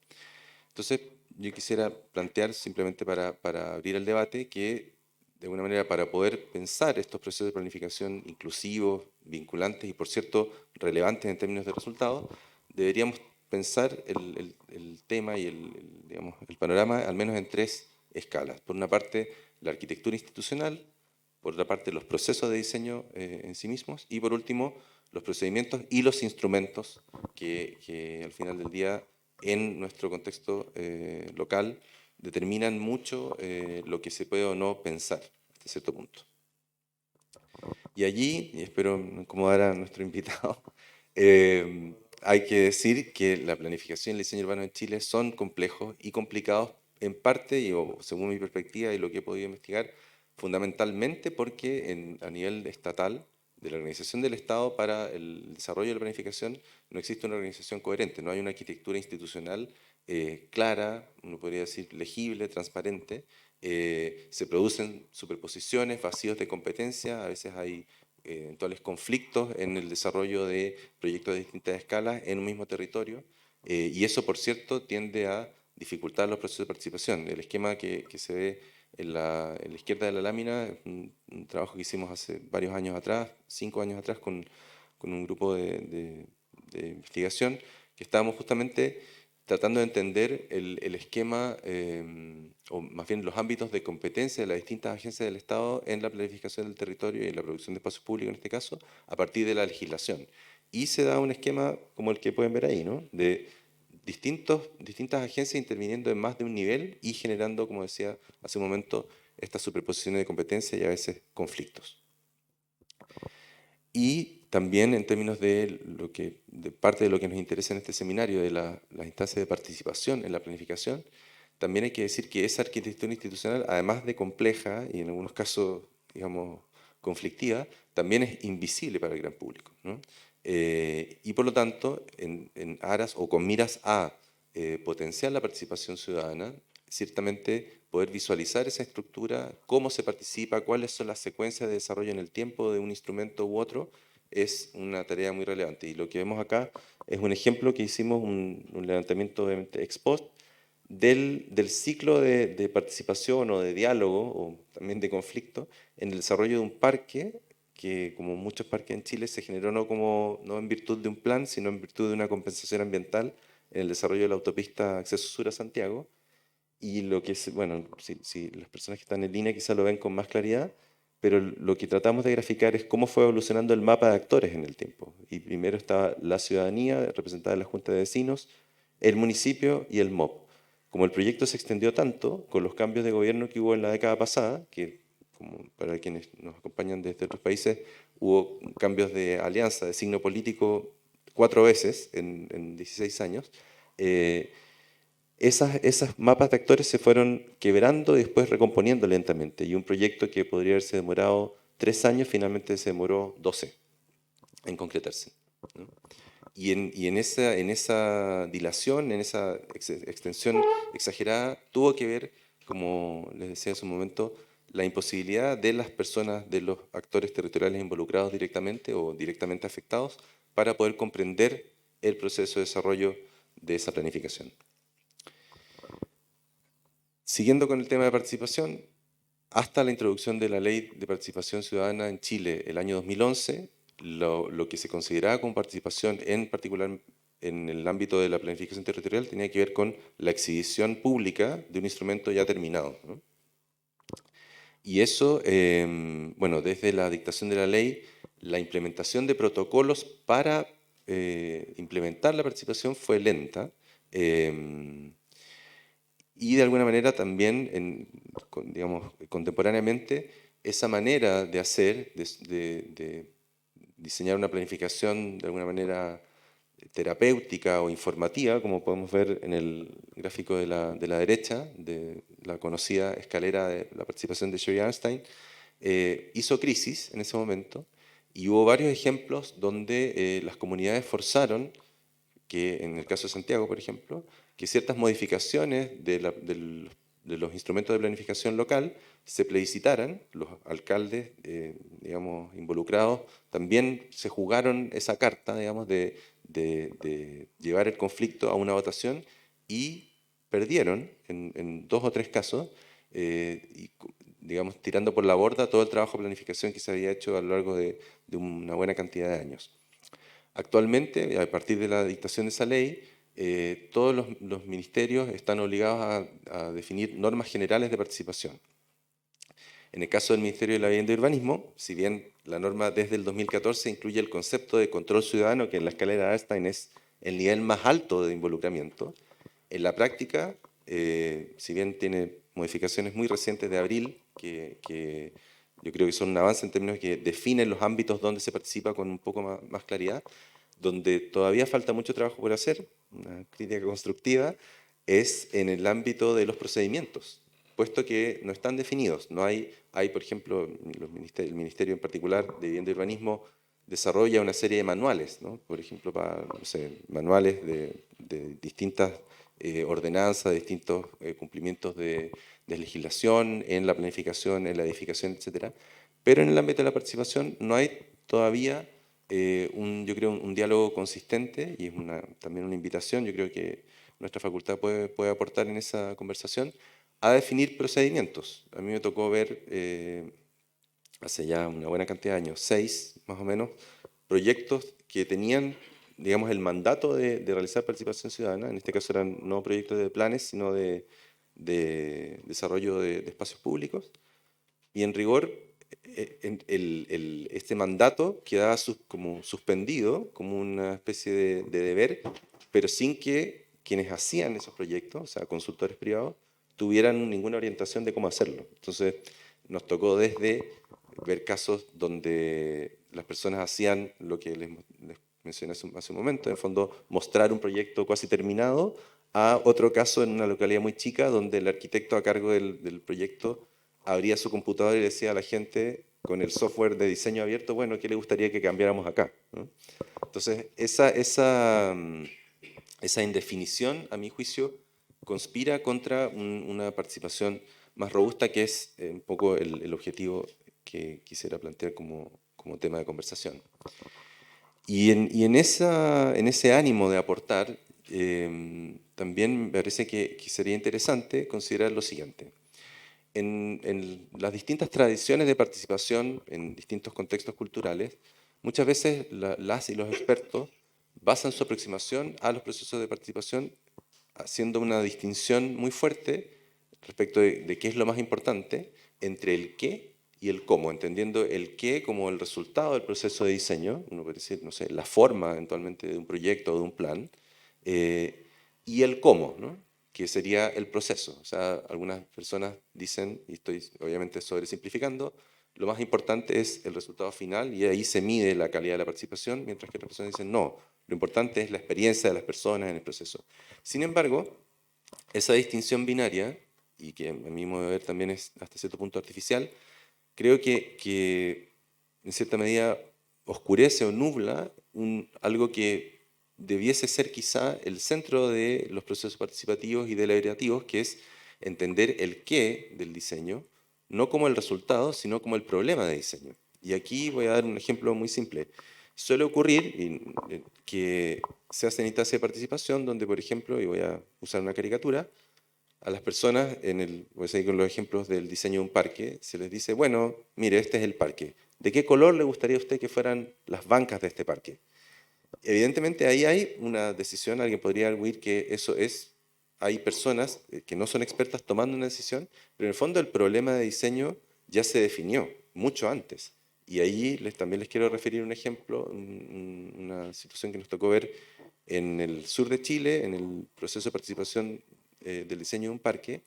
Entonces, yo quisiera plantear, simplemente para abrir el debate, que de alguna manera para poder pensar estos procesos de planificación inclusivos, vinculantes y, por cierto, relevantes en términos de resultados, deberíamos pensar el tema y digamos, el panorama al menos en tres escalas. Por una parte, la arquitectura institucional, por otra parte los procesos de diseño en sí mismos y por último los procedimientos y los instrumentos que al final del día en nuestro contexto local determinan mucho lo que se puede o no pensar hasta cierto punto. Y allí, y espero no incomodar a nuestro invitado, hay que decir que la planificación y el diseño urbano en Chile son complejos y complicados en parte, y según mi perspectiva y lo que he podido investigar, fundamentalmente porque a nivel estatal, de la organización del Estado para el desarrollo de la planificación, no existe una organización coherente, no hay una arquitectura institucional clara, uno podría decir legible, transparente. Se producen superposiciones, vacíos de competencia, a veces hay eventuales conflictos en el desarrollo de proyectos de distintas escalas en un mismo territorio, y eso, por cierto, tiende a dificultar los procesos de participación. El esquema que se ve en la izquierda de la lámina es un trabajo que hicimos hace varios años atrás, 5 años atrás, con un grupo de investigación, que estábamos justamente tratando de entender el esquema, o más bien los ámbitos de competencia de las distintas agencias del Estado en la planificación del territorio y en la producción de espacios públicos en este caso, a partir de la legislación. Y se da un esquema como el que pueden ver ahí, ¿no? De distintas agencias interviniendo en más de un nivel y generando, como decía hace un momento, estas superposiciones de competencia y a veces conflictos. Y también en términos de parte de lo que nos interesa en este seminario, de las instancias de participación en la planificación, también hay que decir que esa arquitectura institucional, además de compleja y en algunos casos, digamos, conflictiva, también es invisible para el gran público, ¿no? Y por lo tanto, en aras o con miras a potenciar la participación ciudadana, ciertamente poder visualizar esa estructura, cómo se participa, cuáles son las secuencias de desarrollo en el tiempo de un instrumento u otro, es una tarea muy relevante. Y lo que vemos acá es un ejemplo que hicimos, un levantamiento obviamente ex post, del ciclo de participación o de diálogo, o también de conflicto, en el desarrollo de un parque que, como muchos parques en Chile, se generó no en virtud de un plan, sino en virtud de una compensación ambiental en el desarrollo de la autopista Acceso Sur a Santiago. Y lo que es, bueno, si las personas que están en línea quizás lo ven con más claridad, pero lo que tratamos de graficar es cómo fue evolucionando el mapa de actores en el tiempo. Y primero estaba la ciudadanía, representada en la Junta de Vecinos, el municipio y el MOP. Como el proyecto se extendió tanto, con los cambios de gobierno que hubo en la década pasada, que como para quienes nos acompañan desde otros países, hubo cambios de alianza, de signo político 4 veces en 16 años, esas mapas de actores se fueron quebrando y después recomponiendo lentamente. Y un proyecto que podría haberse demorado 3 años, finalmente se demoró 12 en concretarse, ¿no? Y en esa dilación, en esa extensión exagerada, tuvo que ver, como les decía hace un momento, la imposibilidad de las personas, de los actores territoriales involucrados directamente o directamente afectados, para poder comprender el proceso de desarrollo de esa planificación. Siguiendo con el tema de participación, hasta la introducción de la Ley de Participación Ciudadana en Chile el año 2011, lo que se consideraba como participación, en particular en el ámbito de la planificación territorial, tenía que ver con la exhibición pública de un instrumento ya terminado, ¿no? Y eso, bueno, desde la dictación de la ley, la implementación de protocolos para implementar la participación fue lenta. Y de alguna manera también, digamos, contemporáneamente, esa manera de hacer, de diseñar una planificación de alguna manera terapéutica o informativa, como podemos ver en el gráfico de la derecha, de la conocida escalera de la participación de Sherry Arnstein, hizo crisis en ese momento, y hubo varios ejemplos donde las comunidades forzaron que, en el caso de Santiago, por ejemplo, que ciertas modificaciones de los instrumentos de planificación local se plebiscitaran. Los alcaldes, digamos, involucrados también se jugaron esa carta, digamos, de llevar el conflicto a una votación, y perdieron en 2 o 3 casos, y, digamos, tirando por la borda todo el trabajo de planificación que se había hecho a lo largo de una buena cantidad de años. Actualmente, a partir de la dictación de esa ley, todos los ministerios están obligados a definir normas generales de participación. En el caso del Ministerio de la Vivienda y Urbanismo, si bien la norma desde el 2014 incluye el concepto de control ciudadano, que en la escalera de Einstein es el nivel más alto de involucramiento, en la práctica, si bien tiene modificaciones muy recientes de abril, que yo creo que son un avance en términos que definen los ámbitos donde se participa con un poco más claridad, donde todavía falta mucho trabajo por hacer, una crítica constructiva, es en el ámbito de los procedimientos, puesto que no están definidos. No hay, por ejemplo, el Ministerio en particular de Vivienda y Urbanismo desarrolla una serie de manuales, ¿no? Por ejemplo, no sé, manuales de distintas ordenanzas, de distintos cumplimientos de legislación en la planificación, en la edificación, etcétera. Pero en el ámbito de la participación no hay todavía yo creo, un diálogo consistente, y es también una invitación, yo creo que nuestra facultad puede aportar en esa conversación, a definir procedimientos. A mí me tocó ver, hace ya una buena cantidad de años, 6 más o menos, proyectos que tenían, digamos, el mandato de realizar participación ciudadana. En este caso eran no proyectos de planes, sino de desarrollo de espacios públicos. Y en rigor, este mandato quedaba como suspendido, como una especie de deber, pero sin que quienes hacían esos proyectos, o sea, consultores privados, tuvieran ninguna orientación de cómo hacerlo. Entonces, nos tocó desde ver casos donde las personas hacían lo que les mencioné hace un momento, en el fondo mostrar un proyecto casi terminado, a otro caso en una localidad muy chica donde el arquitecto a cargo del proyecto abría su computador y decía a la gente con el software de diseño abierto, bueno, ¿qué le gustaría que cambiáramos acá? ¿No? Entonces, esa indefinición, a mi juicio, conspira contra una participación más robusta, que es un poco el objetivo que quisiera plantear como tema de conversación. Y en ese ánimo de aportar, también me parece que sería interesante considerar lo siguiente. En las distintas tradiciones de participación en distintos contextos culturales, muchas veces las y los expertos basan su aproximación a los procesos de participación haciendo una distinción muy fuerte respecto de qué es lo más importante entre el qué y el cómo, entendiendo el qué como el resultado del proceso de diseño, uno puede decir, no sé, la forma eventualmente de un proyecto o de un plan, y el cómo, ¿no? Que sería el proceso. O sea, algunas personas dicen, y estoy obviamente sobresimplificando, lo más importante es el resultado final y ahí se mide la calidad de la participación, mientras que otras personas dicen, no, lo importante es la experiencia de las personas en el proceso. Sin embargo, esa distinción binaria, y que a mi modo de ver también es hasta cierto punto artificial, creo que en cierta medida oscurece o nubla algo que debiese ser quizá el centro de los procesos participativos y deliberativos, que es entender el qué del diseño, no como el resultado, sino como el problema de diseño. Y aquí voy a dar un ejemplo muy simple. Suele ocurrir que se hacen instancias de participación donde, por ejemplo, y voy a usar una caricatura, a las personas, voy a seguir con los ejemplos del diseño de un parque, se les dice, bueno, mire, este es el parque. ¿De qué color le gustaría a usted que fueran las bancas de este parque? Evidentemente ahí hay una decisión, alguien podría arguir que eso es, hay personas que no son expertas tomando una decisión, pero en el fondo el problema de diseño ya se definió mucho antes. Y ahí también les quiero referir un ejemplo, una situación que nos tocó ver en el sur de Chile, en el proceso de participación del diseño de un parque,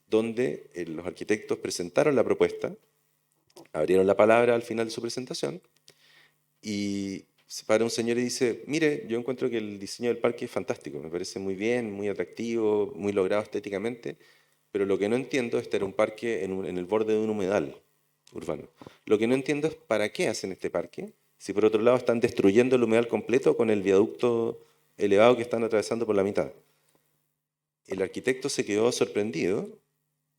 donde los arquitectos presentaron la propuesta, abrieron la palabra al final de su presentación y se para un señor y dice, mire, yo encuentro que el diseño del parque es fantástico, me parece muy bien, muy atractivo, muy logrado estéticamente, pero lo que no entiendo es estar un parque en el borde de un humedal urbano. Lo que no entiendo es para qué hacen este parque, si por otro lado están destruyendo el humedal completo con el viaducto elevado que están atravesando por la mitad. El arquitecto se quedó sorprendido,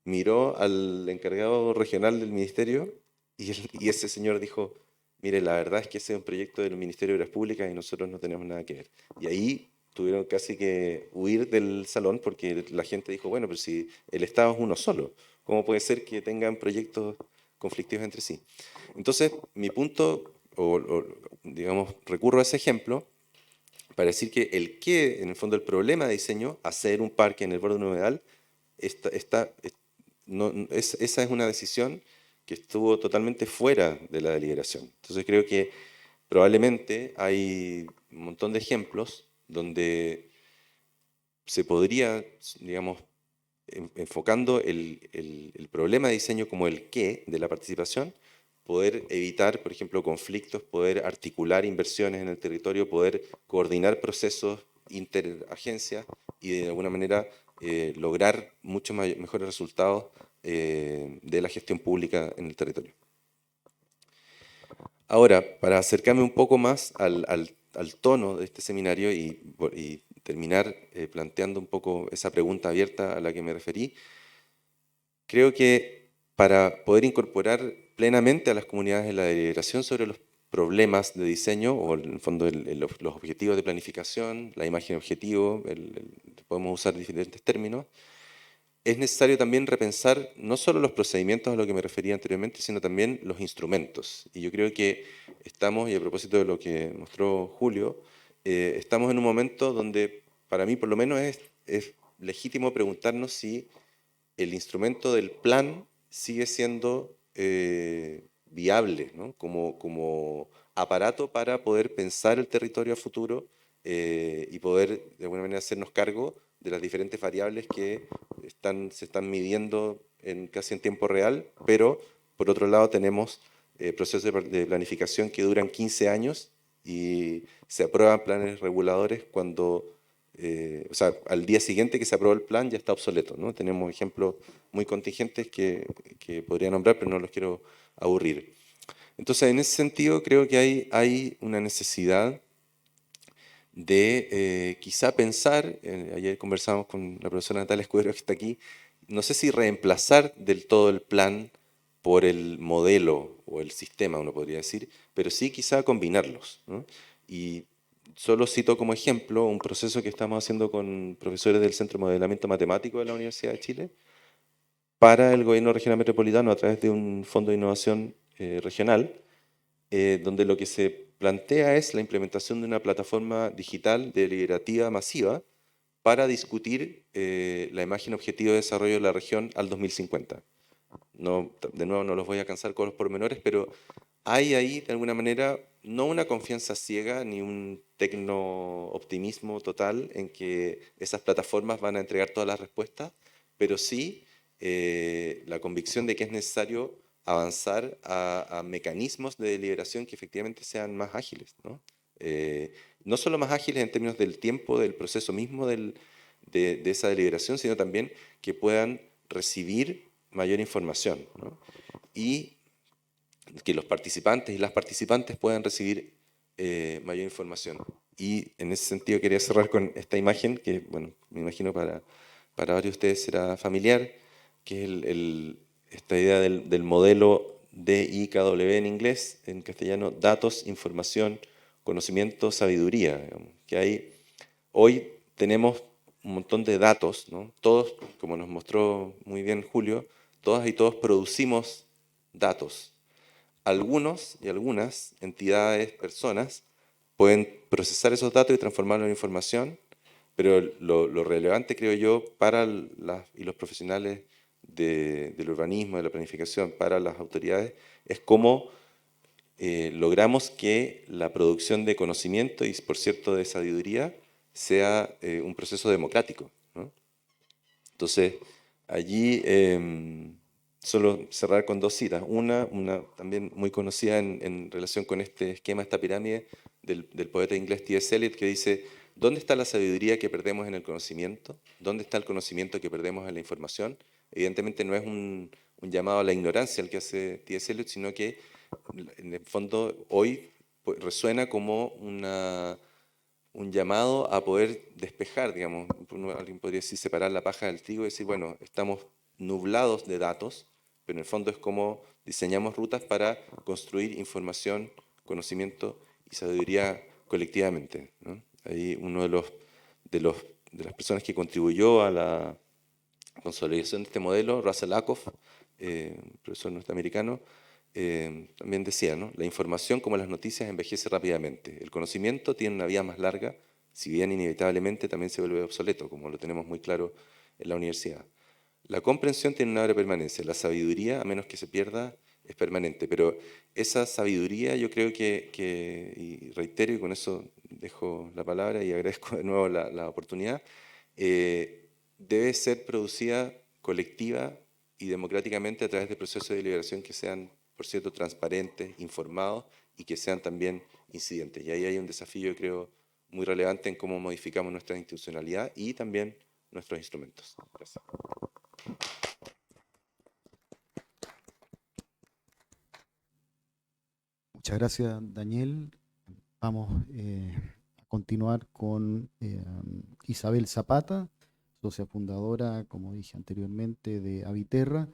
miró al encargado regional del ministerio y ese señor dijo, mire, la verdad es que ese es un proyecto del Ministerio de Obras Públicas y nosotros no tenemos nada que ver. Y ahí tuvieron casi que huir del salón porque la gente dijo, bueno, pero si el Estado es uno solo, ¿cómo puede ser que tengan proyectos conflictivos entre sí? Entonces, mi punto, digamos, recurro a ese ejemplo para decir que el qué, en el fondo, el problema de diseño, hacer un parque en el borde de un humedal, esa es una decisión que estuvo totalmente fuera de la deliberación. Entonces creo que probablemente hay un montón de ejemplos donde se podría, digamos, enfocando el problema de diseño como el qué de la participación, poder evitar, por ejemplo, conflictos, poder articular inversiones en el territorio, poder coordinar procesos interagencias y de alguna manera lograr muchos mejores resultados de la gestión pública en el territorio. Ahora, para acercarme un poco más al tono de este seminario y terminar planteando un poco esa pregunta abierta a la que me referí, creo que para poder incorporar plenamente a las comunidades en la deliberación sobre los problemas de diseño o en el fondo los objetivos de planificación, la imagen objetivo, podemos usar diferentes términos, es necesario también repensar no solo los procedimientos a lo que me refería anteriormente, sino también los instrumentos. Y yo creo que estamos, y a propósito de lo que mostró Julio, estamos en un momento donde para mí por lo menos es legítimo preguntarnos si el instrumento del plan sigue siendo viable, ¿no? como aparato para poder pensar el territorio a futuro y poder de alguna manera hacernos cargo de las diferentes variables que se están midiendo casi en tiempo real, pero por otro lado tenemos procesos de planificación que duran 15 años y se aprueban planes reguladores cuando o sea, al día siguiente que se aprobó el plan ya está obsoleto, ¿no? Tenemos ejemplos muy contingentes que podría nombrar, pero no los quiero aburrir. Entonces, en ese sentido, creo que hay una necesidad de quizá pensar, ayer conversamos con la profesora Natalia Escudero que está aquí, no sé si reemplazar del todo el plan por el modelo o el sistema, uno podría decir, pero sí quizá combinarlos, ¿no? Y solo cito como ejemplo un proceso que estamos haciendo con profesores del Centro de Modelamiento Matemático de la Universidad de Chile para el Gobierno Regional Metropolitano a través de un fondo de innovación regional, donde lo que se plantea es la implementación de una plataforma digital deliberativa masiva para discutir la imagen objetivo de desarrollo de la región al 2050. No, de nuevo, no los voy a cansar con los pormenores, pero hay ahí, de alguna manera, no una confianza ciega ni un tecno-optimismo total en que esas plataformas van a entregar todas las respuestas, pero sí la convicción de que es necesario avanzar a mecanismos de deliberación que efectivamente sean más ágiles, ¿no? No solo más ágiles en términos del tiempo, del proceso mismo de esa deliberación, sino también que puedan recibir mayor información, ¿no? Y que los participantes y las participantes puedan recibir mayor información. Y en ese sentido quería cerrar con esta imagen que, bueno, me imagino para varios de ustedes será familiar, que es esta idea del modelo DIKW en inglés, en castellano, datos, información, conocimiento, sabiduría. Digamos, que hoy tenemos un montón de datos, ¿no? Todos, como nos mostró muy bien Julio, todas y todos producimos datos. Algunos y algunas entidades, personas, pueden procesar esos datos y transformarlos en información, pero lo relevante, creo yo, para los profesionales del urbanismo, de la planificación, para las autoridades, es cómo logramos que la producción de conocimiento y, por cierto, de sabiduría, sea un proceso democrático, ¿no? Entonces, allí solo cerrar con dos citas. Una también muy conocida en relación con este esquema, esta pirámide del poeta inglés T.S. Eliot, que dice: ¿dónde está la sabiduría que perdemos en el conocimiento? ¿Dónde está el conocimiento que perdemos en la información? Evidentemente no es un llamado a la ignorancia el que hace T.S. Eliot, sino que en el fondo hoy resuena como un llamado a poder despejar, digamos, alguien podría decir separar la paja del trigo y decir, bueno, estamos nublados de datos, pero en el fondo es como diseñamos rutas para construir información, conocimiento y sabiduría colectivamente, ¿no? Ahí uno de las personas que contribuyó a la consolidación de este modelo, Russell Ackoff, profesor norteamericano, también decía, ¿no? La información, como las noticias, envejece rápidamente. El conocimiento tiene una vida más larga, si bien inevitablemente también se vuelve obsoleto, como lo tenemos muy claro en la universidad. La comprensión tiene una breve permanencia. La sabiduría, a menos que se pierda, es permanente, pero esa sabiduría yo creo y reitero, y con eso dejo la palabra y agradezco de nuevo la oportunidad, debe ser producida colectiva y democráticamente a través de procesos de deliberación que sean, por cierto, transparentes, informados y que sean también incidentes. Y ahí hay un desafío, creo, muy relevante en cómo modificamos nuestra institucionalidad y también nuestros instrumentos. Gracias. Muchas gracias, Daniel. Vamos a continuar con Isabel Zapata, socia fundadora, como dije anteriormente, de Aviterra.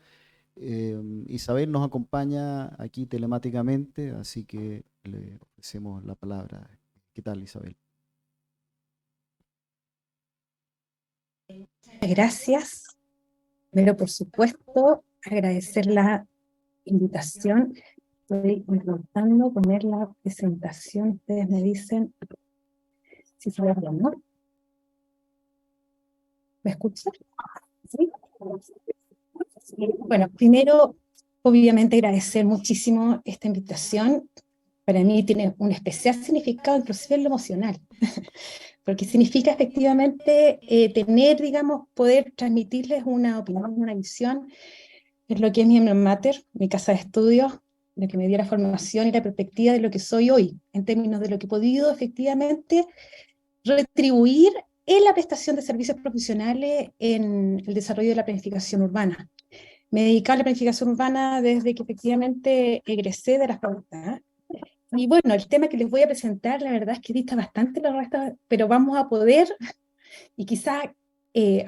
Isabel nos acompaña aquí telemáticamente, así que le ofrecemos la palabra. ¿Qué tal, Isabel? Gracias. Pero por supuesto, agradecer la invitación. Estoy intentando poner la presentación. Ustedes me dicen si se ve bien, ¿no? ¿Me escuchan? ¿Sí? Bueno, primero, obviamente agradecer muchísimo esta invitación. Para mí tiene un especial significado, inclusive en lo emocional, porque significa efectivamente tener, digamos, poder transmitirles una opinión, una visión, es lo que es mi alma mater, mi casa de estudios, lo que me dio la formación y la perspectiva de lo que soy hoy, en términos de lo que he podido efectivamente retribuir en la prestación de servicios profesionales en el desarrollo de la planificación urbana. Me he dedicado a la planificación urbana desde que efectivamente egresé de la facultad. Y bueno, el tema que les voy a presentar, la verdad es que dista bastante la resta, pero vamos a poder, y quizás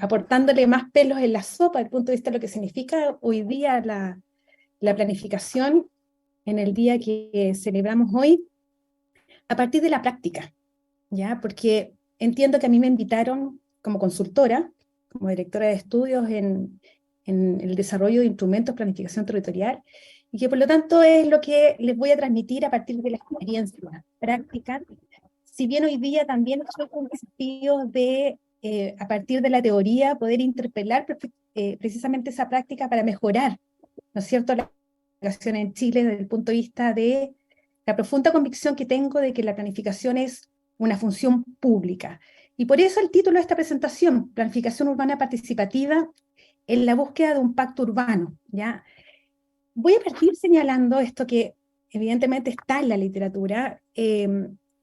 aportándole más pelos en la sopa desde el punto de vista de lo que significa hoy día la planificación en el día que celebramos hoy, a partir de la práctica, ¿ya? Porque entiendo que a mí me invitaron como consultora, como directora de estudios en el desarrollo de instrumentos de planificación territorial, y que por lo tanto es lo que les voy a transmitir a partir de la experiencia práctica, si bien hoy día también estoy con desafíos de, a partir de la teoría, poder interpelar precisamente esa práctica para mejorar, ¿no es cierto?, la planificación en Chile desde el punto de vista de la profunda convicción que tengo de que la planificación es una función pública. Y por eso el título de esta presentación, Planificación Urbana Participativa en la búsqueda de un pacto urbano, ¿ya? Voy a partir señalando esto que evidentemente está en la literatura,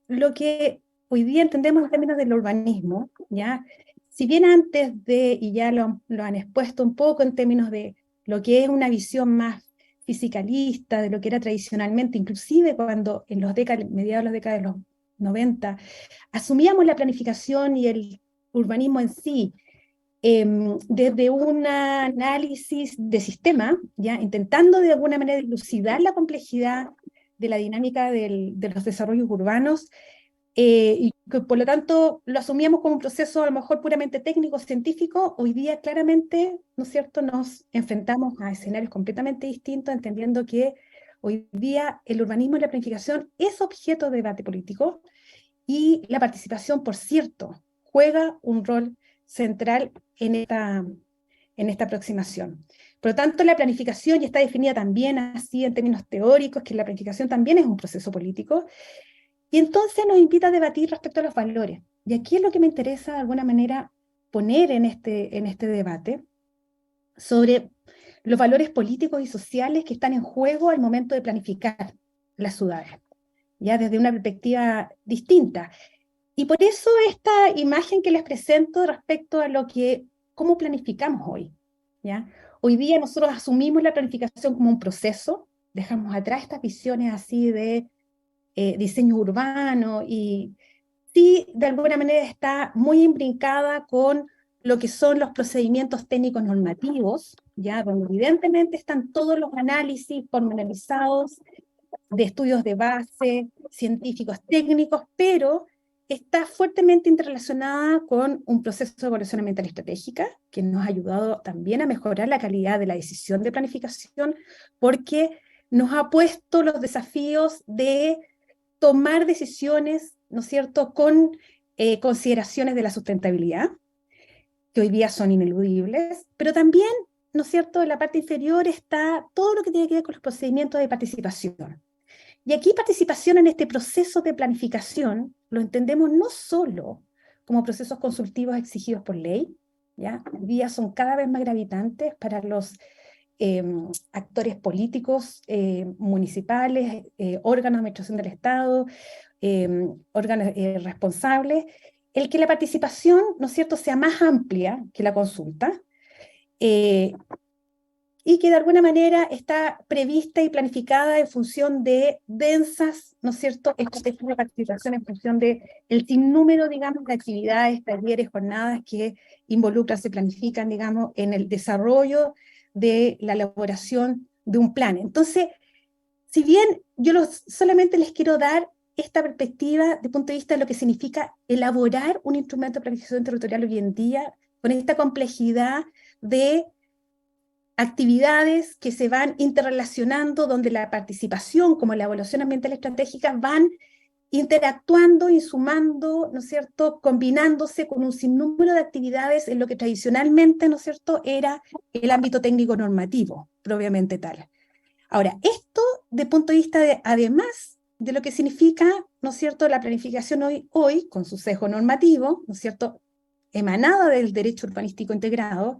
lo que hoy día entendemos en términos del urbanismo, ¿ya? Si bien antes de, y ya lo han expuesto un poco en términos de lo que es una visión más fisicalista, de lo que era tradicionalmente, inclusive cuando en los mediados de las décadas de los 90, asumíamos la planificación y el urbanismo en sí desde un análisis de sistema, ¿ya? Intentando de alguna manera dilucidar la complejidad de la dinámica de los desarrollos urbanos, y que por lo tanto lo asumíamos como un proceso a lo mejor puramente técnico, científico. Hoy día claramente, ¿no es cierto?, nos enfrentamos a escenarios completamente distintos, entendiendo que hoy día el urbanismo y la planificación es objeto de debate político, y la participación, por cierto, juega un rol central en esta aproximación. Por lo tanto, la planificación ya está definida también así en términos teóricos, que la planificación también es un proceso político, y entonces nos invita a debatir respecto a los valores. Y aquí es lo que me interesa de alguna manera poner en este debate sobre los valores políticos y sociales que están en juego al momento de planificar las ciudades, ya desde una perspectiva distinta. Y por eso esta imagen que les presento respecto a cómo planificamos hoy, ¿ya? Hoy día nosotros asumimos la planificación como un proceso, dejamos atrás estas visiones así de diseño urbano, y sí, de alguna manera está muy imbrincada con lo que son los procedimientos técnicos normativos, ¿ya? Donde evidentemente están todos los análisis pormenorizados de estudios de base, científicos, técnicos, pero está fuertemente interrelacionada con un proceso de evaluación ambiental estratégica que nos ha ayudado también a mejorar la calidad de la decisión de planificación, porque nos ha puesto los desafíos de tomar decisiones, ¿no es cierto?, con consideraciones de la sustentabilidad, que hoy día son ineludibles, pero también ¿no es cierto?, en la parte inferior está todo lo que tiene que ver con los procedimientos de participación. Y aquí participación en este proceso de planificación lo entendemos no solo como procesos consultivos exigidos por ley, ¿ya? Hoy día son cada vez más gravitantes para los actores políticos, municipales, órganos de administración del Estado, órganos responsables, el que la participación, ¿no es cierto?, sea más amplia que la consulta, y que de alguna manera está prevista y planificada en función de densas, ¿no es cierto?, estrategias de participación en función de el sinnúmero, digamos, de actividades, talleres, jornadas que involucran, se planifican, digamos, en el desarrollo de la elaboración de un plan. Entonces, si bien yo solamente les quiero dar esta perspectiva desde el punto de vista de lo que significa elaborar un instrumento de planificación territorial hoy en día, con esta complejidad de actividades que se van interrelacionando, donde la participación como la evaluación ambiental estratégica van interactuando y sumando, ¿no es cierto?, combinándose con un sinnúmero de actividades en lo que tradicionalmente, ¿no es cierto?, era el ámbito técnico normativo, propiamente tal. Ahora, esto de punto de vista de, además de lo que significa, ¿no es cierto?, la planificación hoy con su sesgo normativo, ¿no es cierto?, emanada del derecho urbanístico integrado,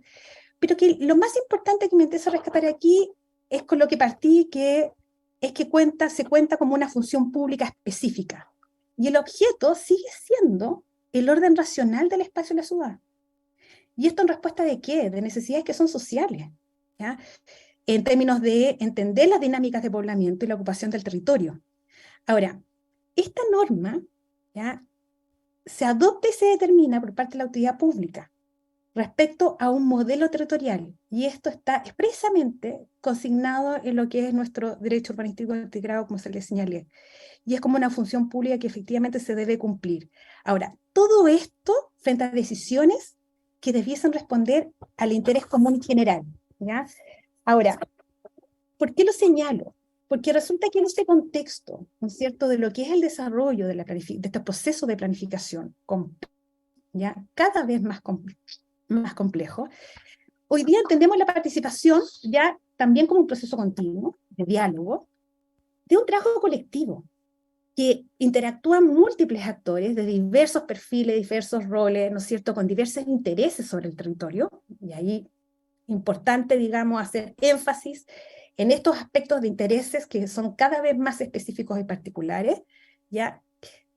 pero que lo más importante que me interesa rescatar aquí es con lo que partí, que es que se cuenta como una función pública específica. Y el objeto sigue siendo el orden racional del espacio de la ciudad. ¿Y esto en respuesta de qué? De necesidades que son sociales, ¿ya?, en términos de entender las dinámicas de poblamiento y la ocupación del territorio. Ahora, esta norma, ¿ya?, se adopta y se determina por parte de la autoridad pública respecto a un modelo territorial, y esto está expresamente consignado en lo que es nuestro derecho urbanístico integrado, como se le señalé, y es como una función pública que efectivamente se debe cumplir. Ahora, todo esto frente a decisiones que debiesen responder al interés común general, ¿ya? Ahora, ¿por qué lo señalo? Porque resulta que en este contexto, ¿no es cierto?, de lo que es el desarrollo de este proceso de planificación, ¿ya?, cada vez más complejo, hoy día entendemos la participación ya también como un proceso continuo, de diálogo, de un trabajo colectivo, que interactúan múltiples actores de diversos perfiles, diversos roles, ¿no es cierto?, con diversos intereses sobre el territorio, y ahí importante, digamos, hacer énfasis en estos aspectos de intereses que son cada vez más específicos y particulares, ¿ya?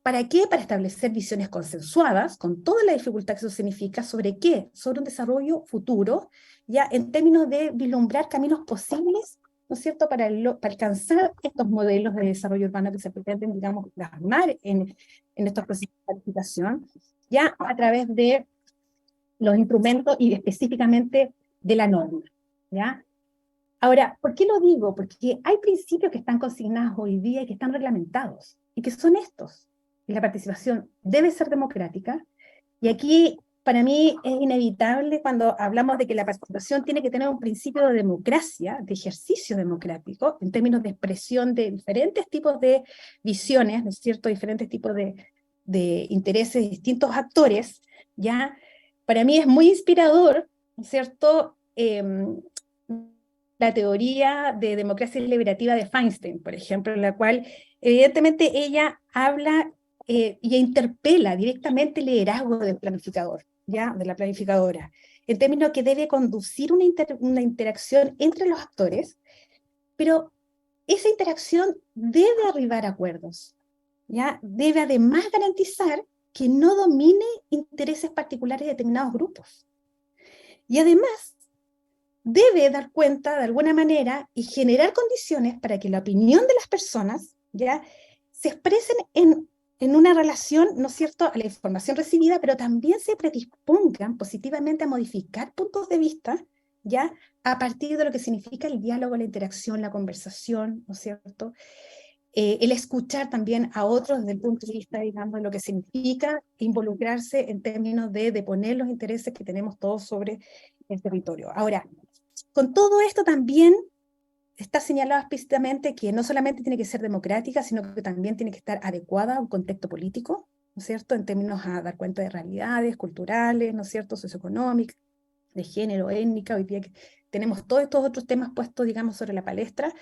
¿Para qué? Para establecer visiones consensuadas, con toda la dificultad que eso significa, ¿sobre qué? Sobre un desarrollo futuro, ya en términos de vislumbrar caminos posibles, ¿no es cierto?, para alcanzar estos modelos de desarrollo urbano que se pretenden, digamos, plasmar en estos procesos de planificación, ya a través de los instrumentos y específicamente de la norma, ¿ya? Ahora, ¿por qué lo digo? Porque hay principios que están consignados hoy día y que están reglamentados, y que son estos. La participación debe ser democrática, y aquí para mí es inevitable cuando hablamos de que la participación tiene que tener un principio de democracia, de ejercicio democrático, en términos de expresión de diferentes tipos de visiones, ¿no es cierto?, diferentes tipos de intereses de distintos actores, ¿ya? Para mí es muy inspirador, ¿no es cierto?, la teoría de democracia deliberativa de Feinstein, por ejemplo, en la cual evidentemente ella habla y interpela directamente el liderazgo del planificador, ¿ya?, de la planificadora, en términos que debe conducir una interacción entre los actores, pero esa interacción debe arribar a acuerdos, ¿ya? Debe además garantizar que no domine intereses particulares de determinados grupos. Y además, debe dar cuenta de alguna manera y generar condiciones para que la opinión de las personas, ¿ya?, se expresen en una relación, ¿no es cierto?, a la información recibida, pero también se predispongan positivamente a modificar puntos de vista, ¿ya?, a partir de lo que significa el diálogo, la interacción, la conversación, ¿no es cierto?, el escuchar también a otros desde el punto de vista, digamos, de lo que significa involucrarse en términos de poner los intereses que tenemos todos sobre el territorio. Ahora, con todo esto también está señalado explícitamente que no solamente tiene que ser democrática, sino que también tiene que estar adecuada a un contexto político, ¿no es cierto?, en términos a dar cuenta de realidades culturales, ¿no es cierto?, socioeconómicas, de género, étnica. Hoy día tenemos todos estos otros temas puestos, digamos, sobre la palestra,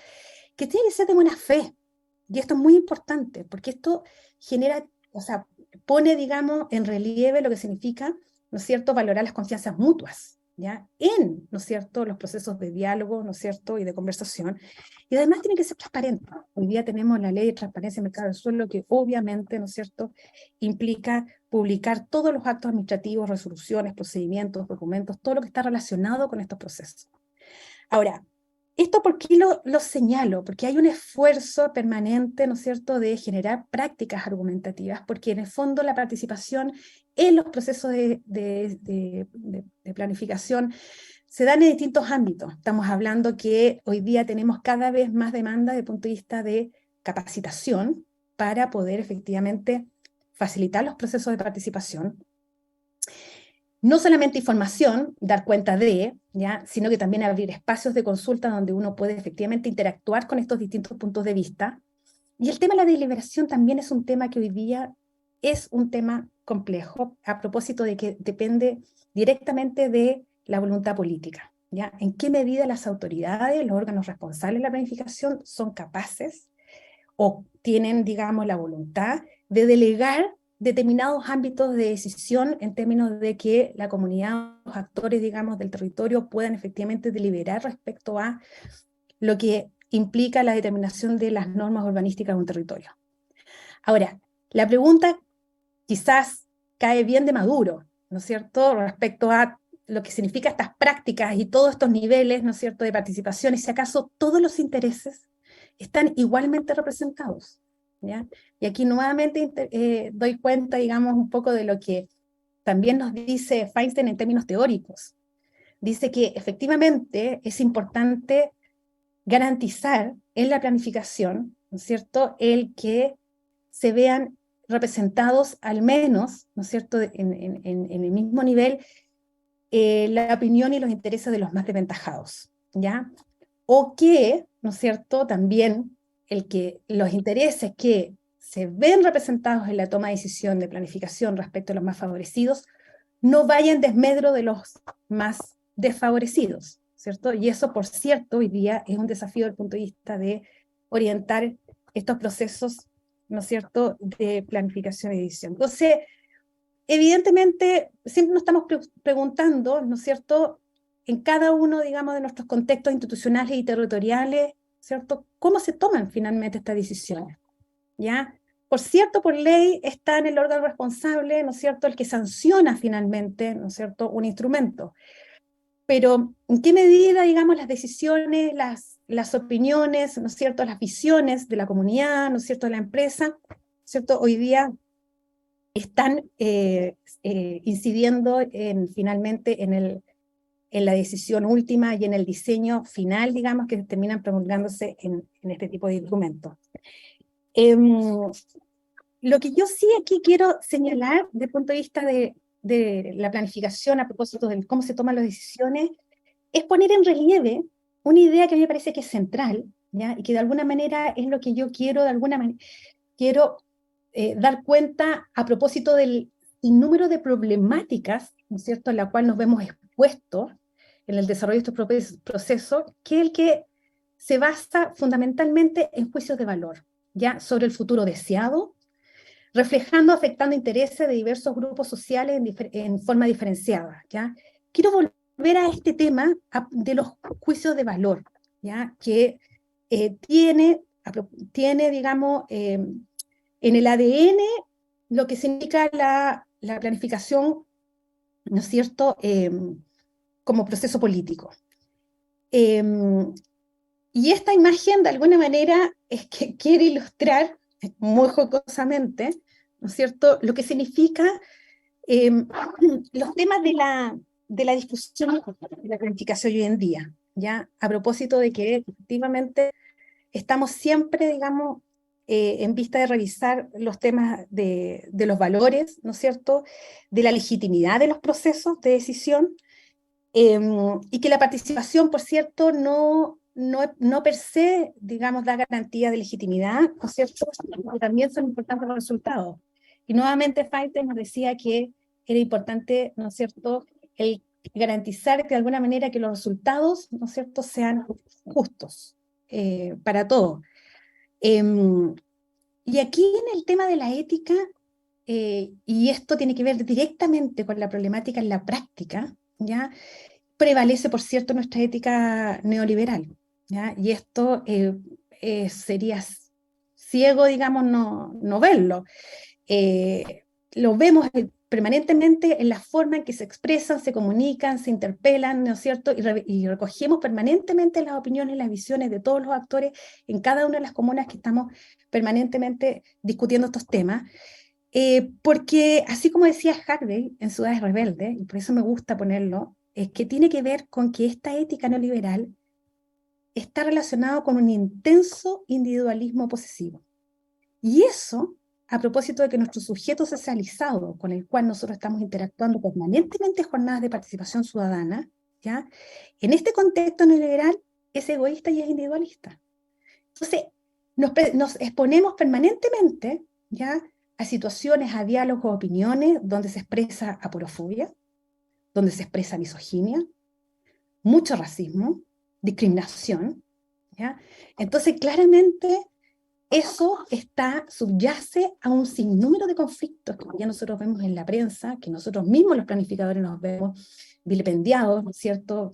que tiene que ser de buena fe. Y esto es muy importante, porque esto genera, o sea, pone, digamos, en relieve lo que significa, ¿no es cierto?, valorar las confianzas mutuas, ¿ya?, en, ¿no es cierto?, los procesos de diálogo, ¿no es cierto?, y de conversación. Y además tiene que ser transparente. Hoy día tenemos la ley de transparencia del mercado del suelo, que obviamente, ¿no es cierto?, implica publicar todos los actos administrativos, resoluciones, procedimientos, documentos, todo lo que está relacionado con estos procesos. Ahora, ¿esto por qué lo señalo? Porque hay un esfuerzo permanente, ¿no es cierto?, de generar prácticas argumentativas, porque en el fondo la participación en los procesos de planificación se dan en distintos ámbitos. Estamos hablando que hoy día tenemos cada vez más demanda desde el punto de vista de capacitación para poder efectivamente facilitar los procesos de participación. No solamente información, dar cuenta de, ¿ya?, sino que también abrir espacios de consulta donde uno puede efectivamente interactuar con estos distintos puntos de vista. Y el tema de la deliberación también es un tema que hoy día es un tema complejo, a propósito de que depende directamente de la voluntad política, ¿ya? En qué medida las autoridades, los órganos responsables de la planificación son capaces o tienen, digamos, la voluntad de delegar determinados ámbitos de decisión en términos de que la comunidad, los actores, digamos, del territorio puedan efectivamente deliberar respecto a lo que implica la determinación de las normas urbanísticas de un territorio. Ahora, la pregunta quizás cae bien de maduro, ¿no es cierto?, respecto a lo que significa estas prácticas y todos estos niveles, ¿no es cierto?, de participación, y si acaso todos los intereses están igualmente representados, ¿ya? Y aquí nuevamente doy cuenta, digamos, un poco de lo que también nos dice Feinstein en términos teóricos. Dice que efectivamente es importante garantizar en la planificación, ¿no es cierto?, el que se vean representados al menos, ¿no es cierto?, en el mismo nivel, la opinión y los intereses de los más desventajados, ¿ya? O que, ¿no es cierto?, también los intereses que se ven representados en la toma de decisión de planificación respecto a los más favorecidos no vayan en desmedro de los más desfavorecidos, ¿cierto? Y eso, por cierto, hoy día es un desafío desde el punto de vista de orientar estos procesos, ¿no es cierto?, de planificación y decisión. Entonces, evidentemente, siempre nos estamos preguntando, ¿no es cierto?, en cada uno, digamos, de nuestros contextos institucionales y territoriales, ¿cierto?, ¿cómo se toman finalmente estas decisiones? ¿Ya? Por cierto, por ley está en el órgano responsable, ¿no es cierto?, el que sanciona finalmente, ¿no es cierto?, un instrumento. Pero, ¿en qué medida, digamos, las decisiones, las opiniones, ¿no es cierto?, las visiones de la comunidad, ¿no es cierto?, de la empresa, ¿cierto?, hoy día están incidiendo finalmente en la decisión última y en el diseño final, digamos, que terminan promulgándose en este tipo de instrumentos. Lo que yo sí aquí quiero señalar desde el punto de vista de la planificación a propósito de cómo se toman las decisiones, es poner en relieve una idea que a mí me parece que es central, ¿ya?, y que de alguna manera es lo que yo quiero, de alguna manera, quiero dar cuenta a propósito del sinnúmero de problemáticas, ¿no es cierto?, en la cual nos vemos expuestos en el desarrollo de estos procesos, que es el que se basa fundamentalmente en juicios de valor, ya sobre el futuro deseado, reflejando, afectando intereses de diversos grupos sociales en forma diferenciada, ¿ya? Quiero volver a este tema de los juicios de valor, ¿ya?, que tiene, digamos, en el ADN lo que significa la planificación, ¿no es cierto?, como proceso político. Y esta imagen, de alguna manera, es que quiere ilustrar, muy jocosamente, ¿no es cierto?, lo que significa los temas de la discusión de la planificación hoy en día, ¿ya? A propósito de que efectivamente estamos siempre, digamos, en vista de revisar los temas de los valores, ¿no es cierto?, de la legitimidad de los procesos de decisión, y que la participación, por cierto, no per se, digamos, da garantía de legitimidad, ¿no es cierto?, que también son importantes los resultados. Y nuevamente Feinstein nos decía que era importante, ¿no es cierto?, el garantizar de alguna manera que los resultados, ¿no es cierto?, sean justos para todos. Y aquí en el tema de la ética, y esto tiene que ver directamente con la problemática en la práctica, ¿ya? Prevalece, por cierto, nuestra ética neoliberal, ¿ya? Y esto sería ciego, digamos, no verlo. Lo vemos permanentemente en la forma en que se expresan, se comunican, se interpelan, ¿no es cierto? Y recogemos permanentemente las opiniones, las visiones de todos los actores en cada una de las comunas que estamos permanentemente discutiendo estos temas. Porque, así como decía Harvey en Ciudades Rebeldes, y por eso me gusta ponerlo, es que tiene que ver con que esta ética neoliberal está relacionada con un intenso individualismo posesivo. Y eso, a propósito de que nuestro sujeto socializado, con el cual nosotros estamos interactuando permanentemente en jornadas de participación ciudadana, ¿ya? En este contexto neoliberal es egoísta y es individualista. Entonces, nos exponemos permanentemente, ¿ya?, a situaciones, a diálogos, opiniones, donde se expresa aporofobia, donde se expresa misoginia, mucho racismo, discriminación, ¿ya? Entonces, claramente, eso subyace a un sinnúmero de conflictos que ya nosotros vemos en la prensa, que nosotros mismos los planificadores nos vemos vilipendiados, ¿no es cierto?,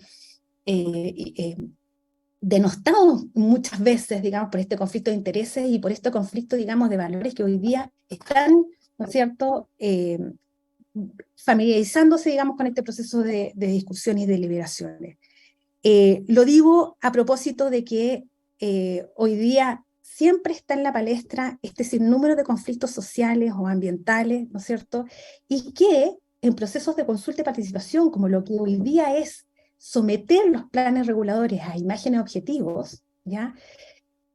denostados muchas veces, digamos, por este conflicto de intereses y por este conflicto, digamos, de valores que hoy día están, ¿no es cierto?, familiarizándose, digamos, con este proceso de discusión y deliberaciones. Lo digo a propósito de que hoy día siempre está en la palestra este sinnúmero de conflictos sociales o ambientales, ¿no es cierto?, y que en procesos de consulta y participación, como lo que hoy día es someter los planes reguladores a imágenes objetivos, ¿ya?,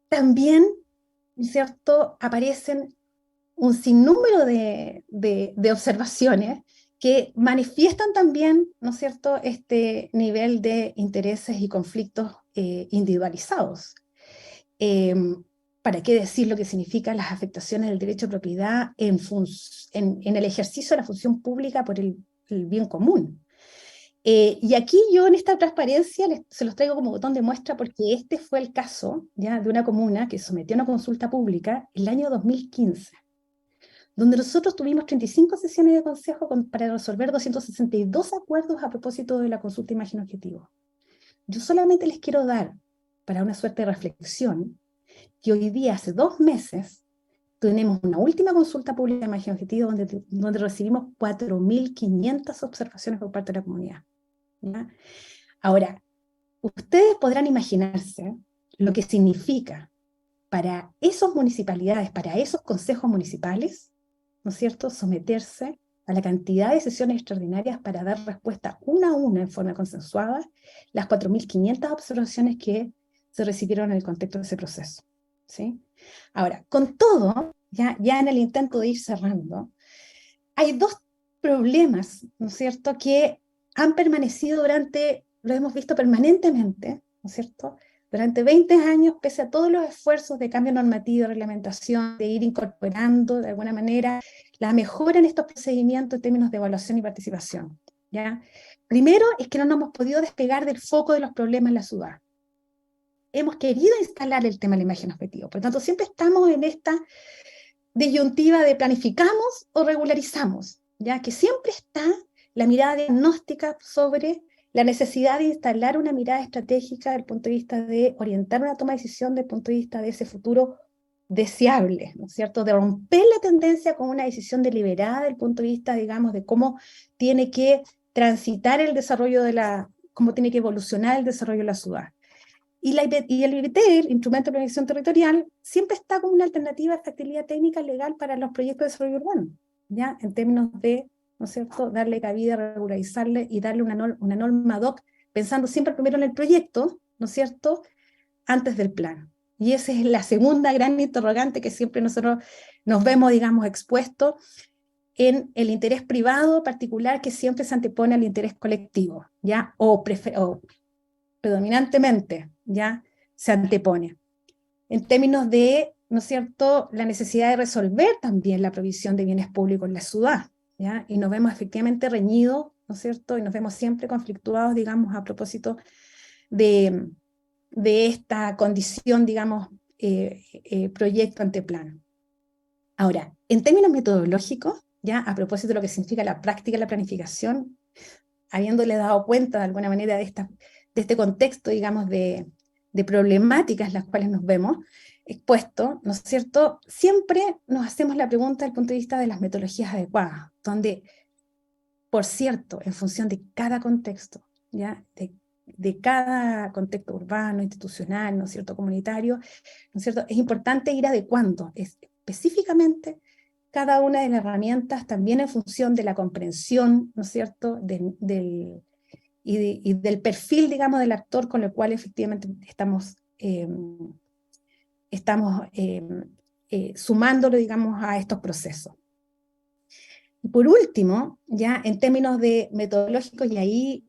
también, ¿no es cierto?, aparecen un sinnúmero de observaciones que manifiestan también, ¿no es cierto?, este nivel de intereses y conflictos individualizados. ¿Para qué decir lo que significan las afectaciones del derecho a propiedad en el ejercicio de la función pública por el bien común? Y aquí yo en esta transparencia se los traigo como botón de muestra porque este fue el caso, ¿ya?, de una comuna que sometió a una consulta pública el año 2015, donde nosotros tuvimos 35 sesiones de consejo para resolver 262 acuerdos a propósito de la consulta de imagen objetivo. Yo solamente les quiero dar, para una suerte de reflexión, que hoy día, hace 2 meses, tenemos una última consulta pública de imagen objetivo donde recibimos 4.500 observaciones por parte de la comunidad, ¿ya? Ahora, ustedes podrán imaginarse lo que significa para esas municipalidades, para esos consejos municipales, ¿no es cierto?, someterse a la cantidad de sesiones extraordinarias para dar respuesta una a una en forma consensuada, las 4.500 observaciones que se recibieron en el contexto de ese proceso, ¿sí? Ahora, con todo, ya en el intento de ir cerrando, hay 2 problemas, ¿no es cierto?, que han permanecido lo hemos visto permanentemente, ¿no es cierto?, durante 20 años, pese a todos los esfuerzos de cambio normativo, reglamentación, de ir incorporando de alguna manera la mejora en estos procedimientos en términos de evaluación y participación, ¿ya? Primero es que no nos hemos podido despegar del foco de los problemas en la ciudad. Hemos querido instalar el tema de la imagen objetivo, por lo tanto siempre estamos en esta disyuntiva de planificamos o regularizamos, ya que siempre está la mirada diagnóstica sobre la necesidad de instalar una mirada estratégica desde el punto de vista de orientar una toma de decisión desde el punto de vista de ese futuro deseable, ¿no es cierto?, de romper la tendencia con una decisión deliberada desde el punto de vista, digamos, de cómo tiene que transitar el desarrollo cómo tiene que evolucionar el desarrollo de la ciudad. Y el IBT, el Instrumento de Planificación Territorial, siempre está como una alternativa de factibilidad técnica legal para los proyectos de desarrollo urbano, ¿ya?, en términos de, ¿no es cierto?, darle cabida, regularizarle y darle una norma ad hoc, pensando siempre primero en el proyecto, ¿no es cierto?, antes del plan. Y esa es la segunda gran interrogante que siempre nosotros nos vemos, digamos, expuestos en el interés privado particular que siempre se antepone al interés colectivo, ¿ya?, o predominantemente, ¿ya?, se antepone. En términos de, ¿no es cierto?, la necesidad de resolver también la provisión de bienes públicos en la ciudad, ¿ya?, y nos vemos efectivamente reñidos ¿no es cierto? Y nos vemos siempre conflictuados, digamos, a propósito de esta condición, digamos, proyecto ante plano. Ahora, en términos metodológicos, ya a propósito de lo que significa la práctica de la planificación, habiéndole dado cuenta de alguna manera de este contexto, digamos, de problemáticas en las cuales nos vemos expuestos, ¿no es cierto? Siempre nos hacemos la pregunta desde el punto de vista de las metodologías adecuadas, donde, por cierto, en función de cada contexto, ¿ya? De cada contexto urbano, institucional, ¿no es cierto?, comunitario, ¿no es cierto?, es importante ir adecuando específicamente cada una de las herramientas también en función de la comprensión, ¿no es cierto?, y del perfil, digamos, del actor con el cual efectivamente estamos sumándolo, digamos, a estos procesos. Y por último, ya en términos de metodológicos, y ahí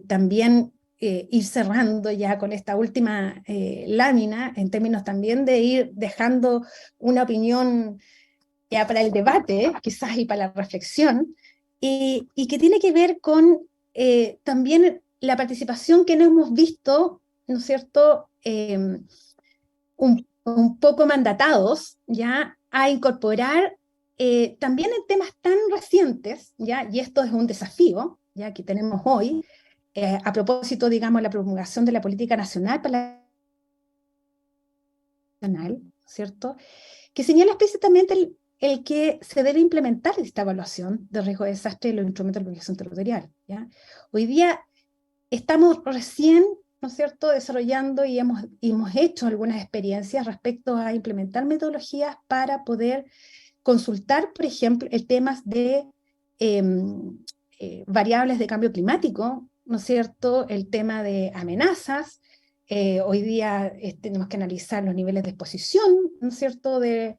también ir cerrando ya con esta última lámina, en términos también de ir dejando una opinión ya para el debate, quizás, y para la reflexión, y que tiene que ver con también la participación que nos hemos visto, ¿no es cierto?, un poco mandatados ya a incorporar también en temas tan recientes, ¿ya? Y esto es un desafío ya que tenemos hoy, a propósito, digamos, de la promulgación de la política nacional para la ¿cierto?, que señala explícitamente el que se debe implementar esta evaluación de riesgo de desastre y los instrumentos de planificación territorial, ¿ya? Hoy día estamos recién, ¿no es cierto?, desarrollando y hemos hecho algunas experiencias respecto a implementar metodologías para poder consultar, por ejemplo, el tema de variables de cambio climático, ¿no es cierto?, el tema de amenazas. Hoy día tenemos que analizar los niveles de exposición, ¿no es cierto?, de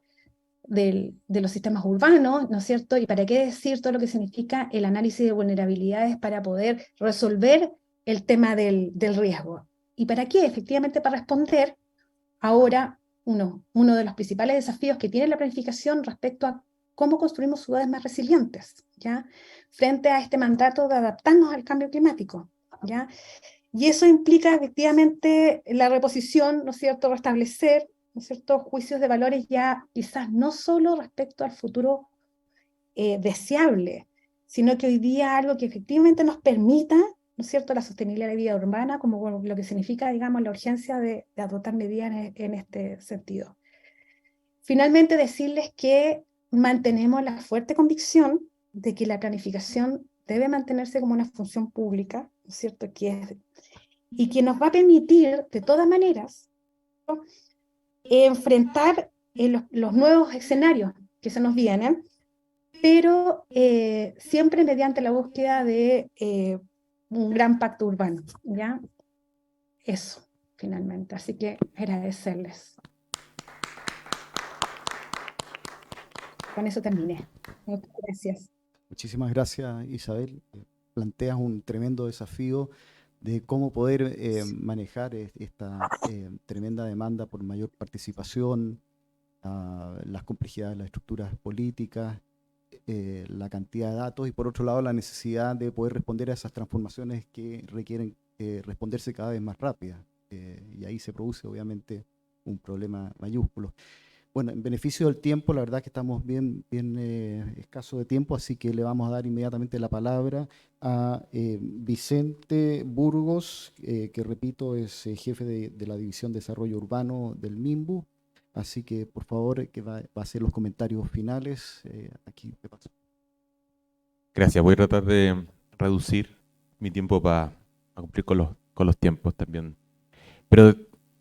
los sistemas urbanos, ¿no es cierto? Y para qué decir todo lo que significa el análisis de vulnerabilidades para poder resolver el tema del riesgo. ¿Y para qué? Efectivamente, para responder ahora uno de los principales desafíos que tiene la planificación respecto a cómo construimos ciudades más resilientes, ¿ya?, frente a este mandato de adaptarnos al cambio climático, ¿ya? Y eso implica efectivamente la reposición, ¿no es cierto?, restablecer, ¿no es cierto?, juicios de valores ya quizás no solo respecto al futuro deseable, sino que hoy día algo que efectivamente nos permita, ¿no es cierto?, la sostenibilidad de la vida urbana, como lo que significa, digamos, la urgencia de adoptar medidas en este sentido. Finalmente, decirles que mantenemos la fuerte convicción de que la planificación debe mantenerse como una función pública, ¿no es cierto?, y que nos va a permitir, de todas maneras, ¿no?, enfrentar los nuevos escenarios que se nos vienen, pero siempre mediante la búsqueda de un gran pacto urbano, ¿ya? Eso, finalmente. Así que agradecerles. Con eso terminé. Muchas gracias. Muchísimas gracias, Isabel. Planteas un tremendo desafío de cómo poder manejar esta tremenda demanda por mayor participación, las complejidades de las estructuras políticas, la cantidad de datos y, por otro lado, la necesidad de poder responder a esas transformaciones que requieren responderse cada vez más rápidas. Y ahí se produce, obviamente, un problema mayúsculo. Bueno, en beneficio del tiempo, la verdad que estamos bien escasos de tiempo, así que le vamos a dar inmediatamente la palabra a Vicente Burgos, que repito, es jefe de la División de Desarrollo Urbano del MIMBU. Así que, por favor, que va a hacer los comentarios finales. Aquí te paso. Gracias, voy a tratar de reducir mi tiempo para cumplir con los tiempos también. Pero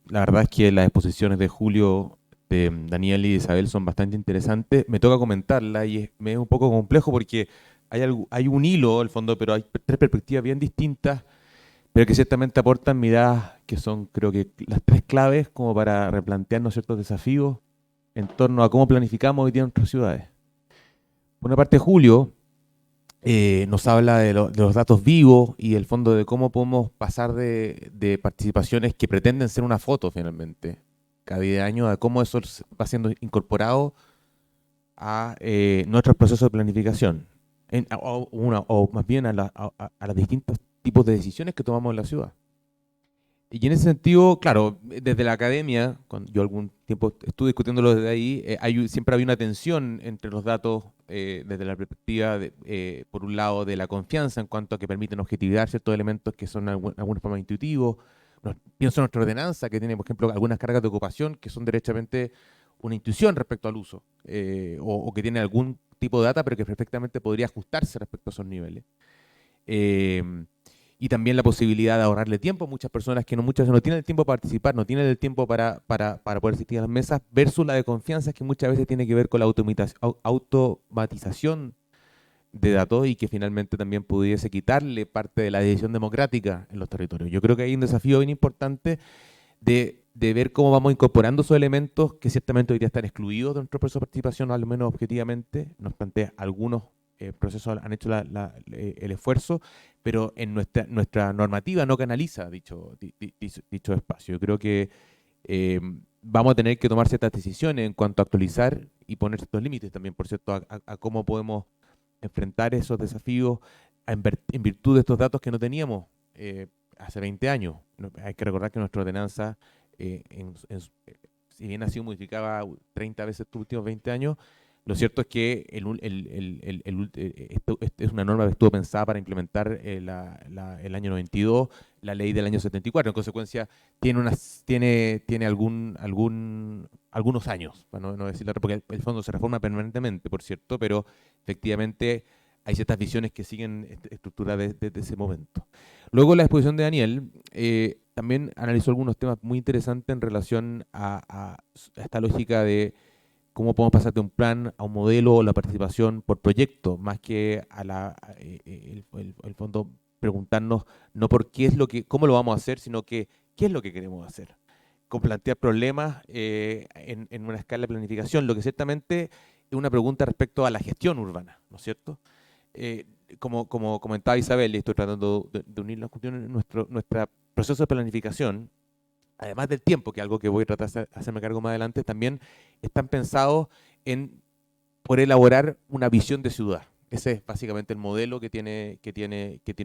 la verdad es que las exposiciones de Julio, de Daniel y de Isabel son bastante interesantes. Me toca comentarla y me es un poco complejo porque hay un hilo al fondo, pero hay tres perspectivas bien distintas, pero que ciertamente aportan miradas que son, creo que, las tres claves como para replantearnos ciertos desafíos en torno a cómo planificamos hoy día nuestras ciudades. Por una parte, Julio nos habla de los datos vivos y el fondo de cómo podemos pasar de participaciones que pretenden ser una foto finalmente cada 10 años, a cómo eso va siendo incorporado a nuestros procesos de planificación. o más bien a los distintos tipos de decisiones que tomamos en la ciudad. Y en ese sentido, claro, desde la academia, cuando yo algún tiempo estuve discutiéndolo desde ahí, siempre había una tensión entre los datos desde la perspectiva, por un lado, de la confianza en cuanto a que permiten objetividad ciertos elementos que son de alguna forma intuitivos. Pienso en nuestra ordenanza, que tiene, por ejemplo, algunas cargas de ocupación que son derechamente una intuición respecto al uso, o que tiene algún tipo de data, pero que perfectamente podría ajustarse respecto a esos niveles. Y también la posibilidad de ahorrarle tiempo a muchas personas que muchas veces no tienen el tiempo para participar, no tienen el tiempo para poder asistir a las mesas, versus la de confianza, que muchas veces tiene que ver con la automatización de datos y que finalmente también pudiese quitarle parte de la decisión democrática en los territorios. Yo creo que hay un desafío bien importante de ver cómo vamos incorporando esos elementos que ciertamente hoy día están excluidos de nuestro proceso de participación, al menos objetivamente. Nos plantea algunos procesos han hecho el esfuerzo, pero en nuestra normativa no canaliza dicho espacio. Yo creo que vamos a tener que tomar ciertas decisiones en cuanto a actualizar y poner ciertos límites también, por cierto, a cómo podemos enfrentar esos desafíos en virtud de estos datos que no teníamos hace 20 años. Hay que recordar que nuestra ordenanza, si bien ha sido modificada 30 veces estos últimos 20 años, lo cierto es que esto es una norma que estuvo pensada para implementar el año 92, la ley del año 74. En consecuencia, tiene algunos años, para no decirlo, porque el fondo se reforma permanentemente, por cierto, pero efectivamente hay ciertas visiones que siguen estructuradas desde ese momento. Luego, la exposición de Daniel también analizó algunos temas muy interesantes en relación a esta lógica de cómo podemos pasar de un plan a un modelo o la participación por proyecto, más que el fondo preguntarnos no por cómo lo vamos a hacer, sino que qué es lo que queremos hacer. Con plantear problemas en una escala de planificación, lo que ciertamente es una pregunta respecto a la gestión urbana, ¿no es cierto? Como comentaba Isabel, y estoy tratando de unir las cuestiones, nuestro proceso de planificación, además del tiempo, que es algo que voy a tratar de hacerme cargo más adelante, también están pensados en poder elaborar una visión de ciudad. Ese es básicamente el modelo que tiene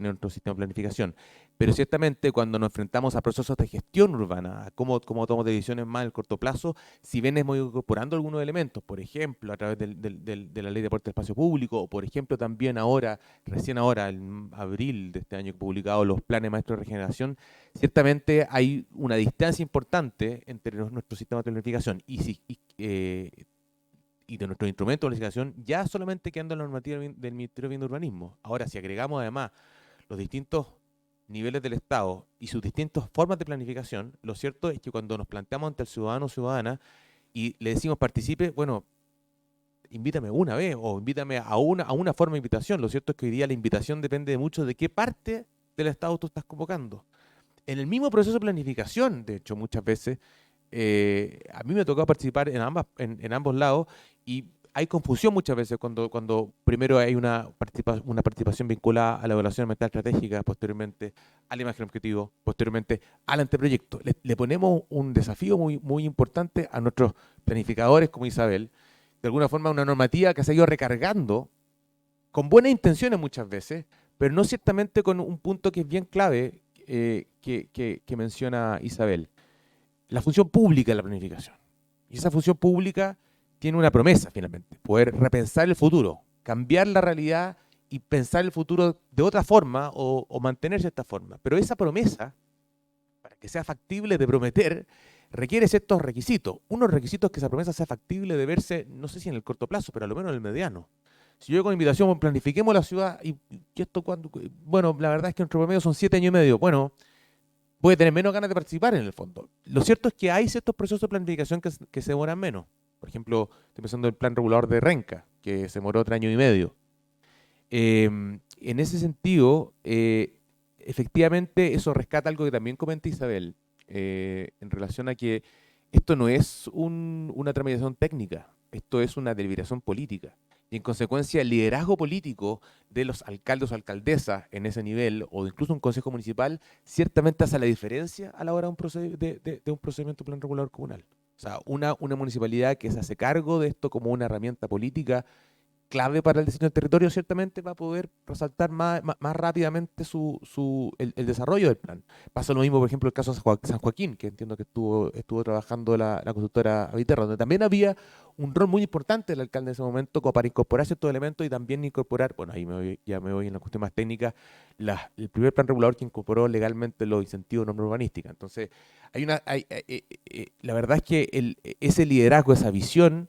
nuestro sistema de planificación. Pero ciertamente cuando nos enfrentamos a procesos de gestión urbana, a cómo tomamos decisiones más en el corto plazo, si bien hemos ido incorporando algunos elementos, por ejemplo, a través de la ley de aporte de espacio público, o por ejemplo también recién ahora, en abril de este año, publicados los planes maestros de regeneración, ciertamente hay una distancia importante entre nuestro sistema de planificación y de nuestros instrumentos de planificación, ya solamente quedando en la normativa del Ministerio de Vivienda y Urbanismo. Ahora, si agregamos además los distintos niveles del Estado y sus distintas formas de planificación, lo cierto es que cuando nos planteamos ante el ciudadano o ciudadana y le decimos participe, bueno, invítame una vez o invítame a una forma de invitación. Lo cierto es que hoy día la invitación depende mucho de qué parte del Estado tú estás convocando. En el mismo proceso de planificación, de hecho, muchas veces, a mí me ha tocado participar en ambos lados y hay confusión muchas veces cuando primero hay una participación vinculada a la evaluación ambiental estratégica, posteriormente a la imagen objetivo, posteriormente al anteproyecto. Le ponemos un desafío muy, muy importante a nuestros planificadores como Isabel, de alguna forma una normativa que se ha ido recargando con buenas intenciones muchas veces, pero no ciertamente con un punto que es bien clave que menciona Isabel. La función pública de la planificación. Y esa función pública tiene una promesa, finalmente, poder repensar el futuro, cambiar la realidad y pensar el futuro de otra forma o mantenerse de esta forma. Pero esa promesa, para que sea factible de prometer, requiere ciertos requisitos. Unos requisitos que esa promesa sea factible de verse, no sé si en el corto plazo, pero a lo menos en el mediano. Si yo con invitación, planifiquemos la ciudad, y esto cuando, bueno, la verdad es que nuestro promedio son 7 años y medio. Bueno, voy a tener menos ganas de participar en el fondo. Lo cierto es que hay ciertos procesos de planificación que se demoran menos. Por ejemplo, estoy pensando en el plan regulador de Renca, que se demoró 3 años y medio. En ese sentido, efectivamente, eso rescata algo que también comenta Isabel, en relación a que esto no es una tramitación técnica, esto es una deliberación política. Y en consecuencia, el liderazgo político de los alcaldes o alcaldesas en ese nivel, o incluso un consejo municipal, ciertamente hace la diferencia a la hora de un procedimiento de plan regulador comunal. O sea, una municipalidad que se hace cargo de esto como una herramienta política clave para el diseño del territorio, ciertamente va a poder resaltar más rápidamente el desarrollo del plan. Pasa lo mismo, por ejemplo, el caso de San Joaquín, que entiendo que estuvo trabajando la consultora Aviterra, donde también había un rol muy importante del alcalde en ese momento como para incorporar ciertos elementos y también incorporar, bueno, ahí ya me voy en la cuestión más técnica, el primer plan regulador que incorporó legalmente los incentivos de norma urbanística. Entonces, la verdad es que ese liderazgo, esa visión,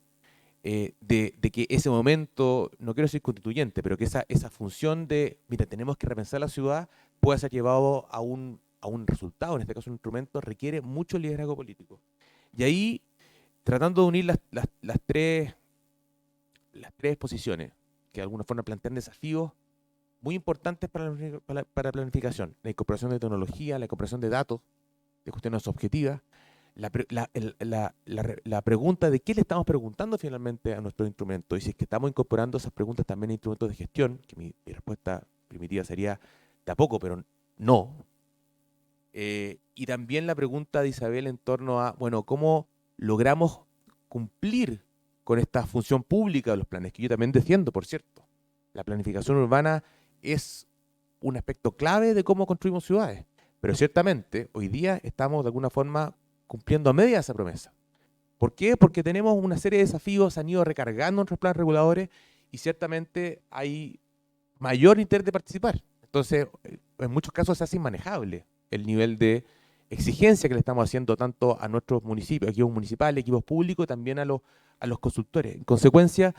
de que ese momento, no quiero decir constituyente, pero que esa función de, mira, tenemos que repensar la ciudad, pueda ser llevado a un resultado, en este caso un instrumento, requiere mucho liderazgo político. Y ahí, tratando de unir las tres posiciones, que de alguna forma plantean desafíos muy importantes para la planificación, la incorporación de tecnología, la incorporación de datos, de cuestiones objetivas, la pregunta de qué le estamos preguntando finalmente a nuestros instrumentos y si es que estamos incorporando esas preguntas también a instrumentos de gestión, que mi respuesta primitiva sería de a poco, pero no. Y también la pregunta de Isabel en torno a, bueno, ¿cómo logramos cumplir con esta función pública de los planes? Que yo también defiendo, por cierto. La planificación urbana es un aspecto clave de cómo construimos ciudades, pero ciertamente hoy día estamos de alguna forma cumpliendo a media esa promesa. ¿Por qué? Porque tenemos una serie de desafíos, se han ido recargando nuestros planes reguladores y ciertamente hay mayor interés de participar. Entonces, en muchos casos se hace inmanejable el nivel de exigencia que le estamos haciendo tanto a nuestros municipios, equipos municipales, equipos públicos, también a los consultores. En consecuencia,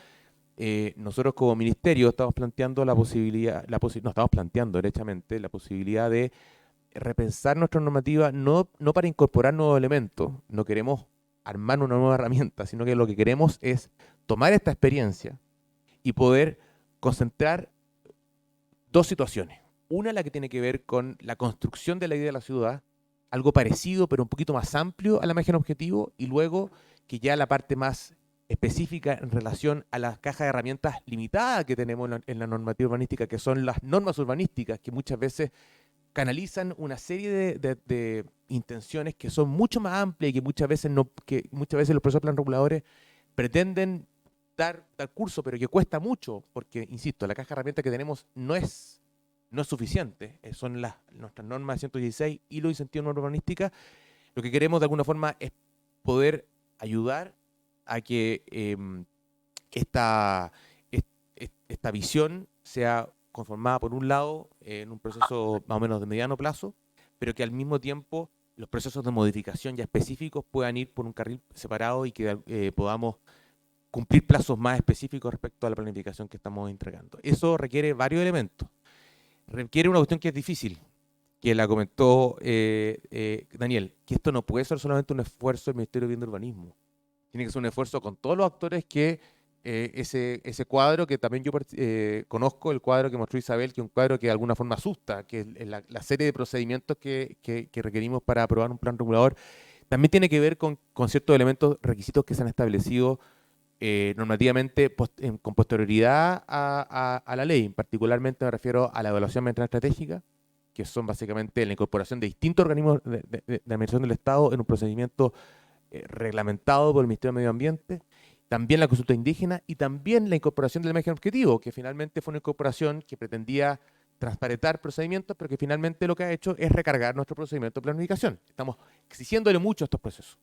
nosotros como ministerio estamos planteando estamos planteando derechamente la posibilidad de repensar nuestra normativa, no para incorporar nuevos elementos, no queremos armar una nueva herramienta, sino que lo que queremos es tomar esta experiencia y poder concentrar dos situaciones. Una, la que tiene que ver con la construcción de la idea de la ciudad, algo parecido pero un poquito más amplio a la imagen objetivo, y luego que ya la parte más específica en relación a las cajas de herramientas limitadas que tenemos en la normativa urbanística, que son las normas urbanísticas, que muchas veces canalizan una serie de intenciones que son mucho más amplias y que muchas veces los procesos de plan reguladores pretenden dar curso, pero que cuesta mucho, porque, insisto, la caja de herramientas que tenemos no es suficiente. Son nuestras normas 116 y los incentivos de norma urbanística. Lo que queremos de alguna forma es poder ayudar a que esta visión sea conformada por un lado en un proceso más o menos de mediano plazo, pero que al mismo tiempo los procesos de modificación ya específicos puedan ir por un carril separado y que podamos cumplir plazos más específicos respecto a la planificación que estamos entregando. Eso requiere varios elementos. Requiere una cuestión que es difícil, que la comentó Daniel, que esto no puede ser solamente un esfuerzo del Ministerio de Vivienda y Urbanismo. Tiene que ser un esfuerzo con todos los actores que ese cuadro que también yo conozco, el cuadro que mostró Isabel, que es un cuadro que de alguna forma asusta, que es la serie de procedimientos que requerimos para aprobar un plan regulador, también tiene que ver con ciertos elementos, requisitos que se han establecido normativamente con posterioridad a la ley. Particularmente me refiero a la evaluación ambiental estratégica, que son básicamente la incorporación de distintos organismos de administración del Estado en un procedimiento reglamentado por el Ministerio de Medio Ambiente, también la consulta indígena y también la incorporación del imagen objetivo, que finalmente fue una incorporación que pretendía transparentar procedimientos, pero que finalmente lo que ha hecho es recargar nuestro procedimiento de planificación. Estamos exigiéndole mucho a estos procesos.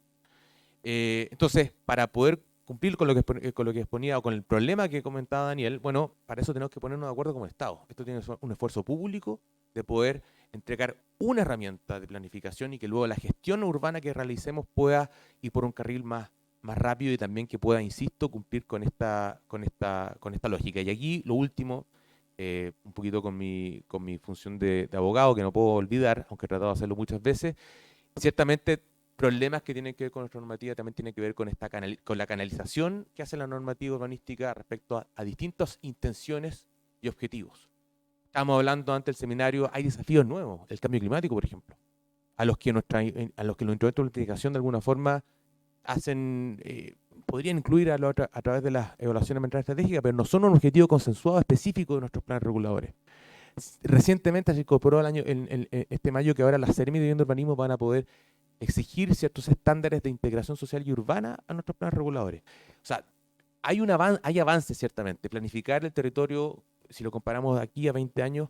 Entonces, para poder cumplir con lo que exponía o con el problema que comentaba Daniel, bueno, para eso tenemos que ponernos de acuerdo como Estado. Esto tiene que ser un esfuerzo público de poder entregar una herramienta de planificación y que luego la gestión urbana que realicemos pueda ir por un carril más rápido y también que pueda, insisto, cumplir con esta lógica. Y aquí lo último, un poquito con mi función de abogado, que no puedo olvidar, aunque he tratado de hacerlo muchas veces, ciertamente problemas que tienen que ver con nuestra normativa también tienen que ver con la canalización que hace la normativa urbanística respecto a distintas intenciones y objetivos. Estamos hablando antes del seminario, hay desafíos nuevos, el cambio climático, por ejemplo, a los que los instrumentos de planificación de alguna forma podrían incluir a través de las evaluaciones ambientales estratégicas, pero no son un objetivo consensuado específico de nuestros planes reguladores. Recientemente se incorporó este mayo que ahora las Seremi de Vivienda y Urbanismo van a poder exigir ciertos estándares de integración social y urbana a nuestros planes reguladores. O sea, hay avances ciertamente. Planificar el territorio, si lo comparamos de aquí a 20 años,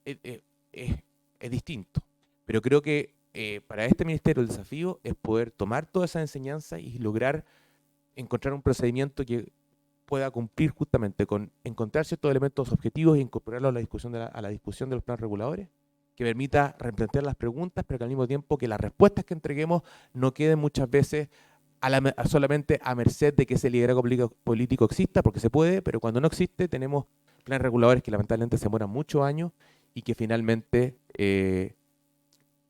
es distinto. Pero creo que para este ministerio el desafío es poder tomar toda esa enseñanza y lograr encontrar un procedimiento que pueda cumplir justamente con encontrar ciertos elementos objetivos e incorporarlos a la discusión de los planes reguladores, que permita replantear las preguntas, pero que al mismo tiempo que las respuestas que entreguemos no queden muchas veces solamente a merced de que ese liderazgo político exista, porque se puede, pero cuando no existe tenemos planes reguladores que lamentablemente se demoran muchos años y que finalmente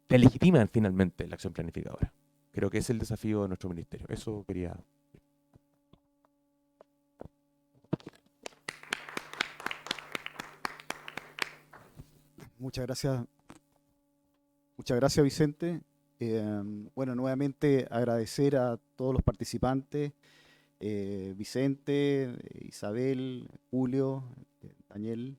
delegitiman finalmente la acción planificadora. Creo que es el desafío de nuestro ministerio. Eso quería... Muchas gracias. Muchas gracias, Vicente. Bueno, nuevamente agradecer a todos los participantes, Vicente, Isabel, Julio, Daniel,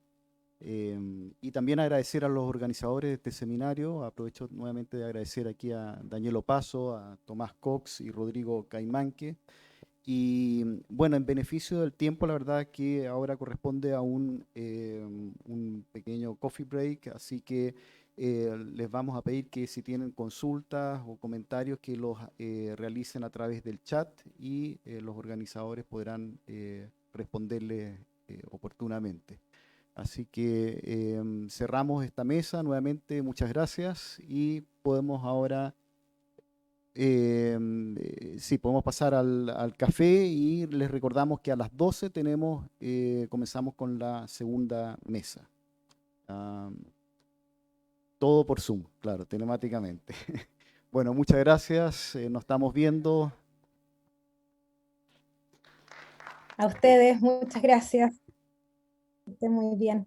y también agradecer a los organizadores de este seminario. Aprovecho nuevamente de agradecer aquí a Daniel Opaso, a Tomás Cox y Rodrigo Caimanque. Y bueno, en beneficio del tiempo, la verdad que ahora corresponde a un pequeño coffee break, así que les vamos a pedir que si tienen consultas o comentarios que los realicen a través del chat y los organizadores podrán responderles oportunamente. Así que cerramos esta mesa. Nuevamente, muchas gracias y podemos ahora... sí, podemos pasar al café y les recordamos que a las 12 comenzamos con la segunda mesa. Todo por Zoom, claro, telemáticamente. Bueno, muchas gracias, nos estamos viendo. A ustedes, muchas gracias. Que estén muy bien.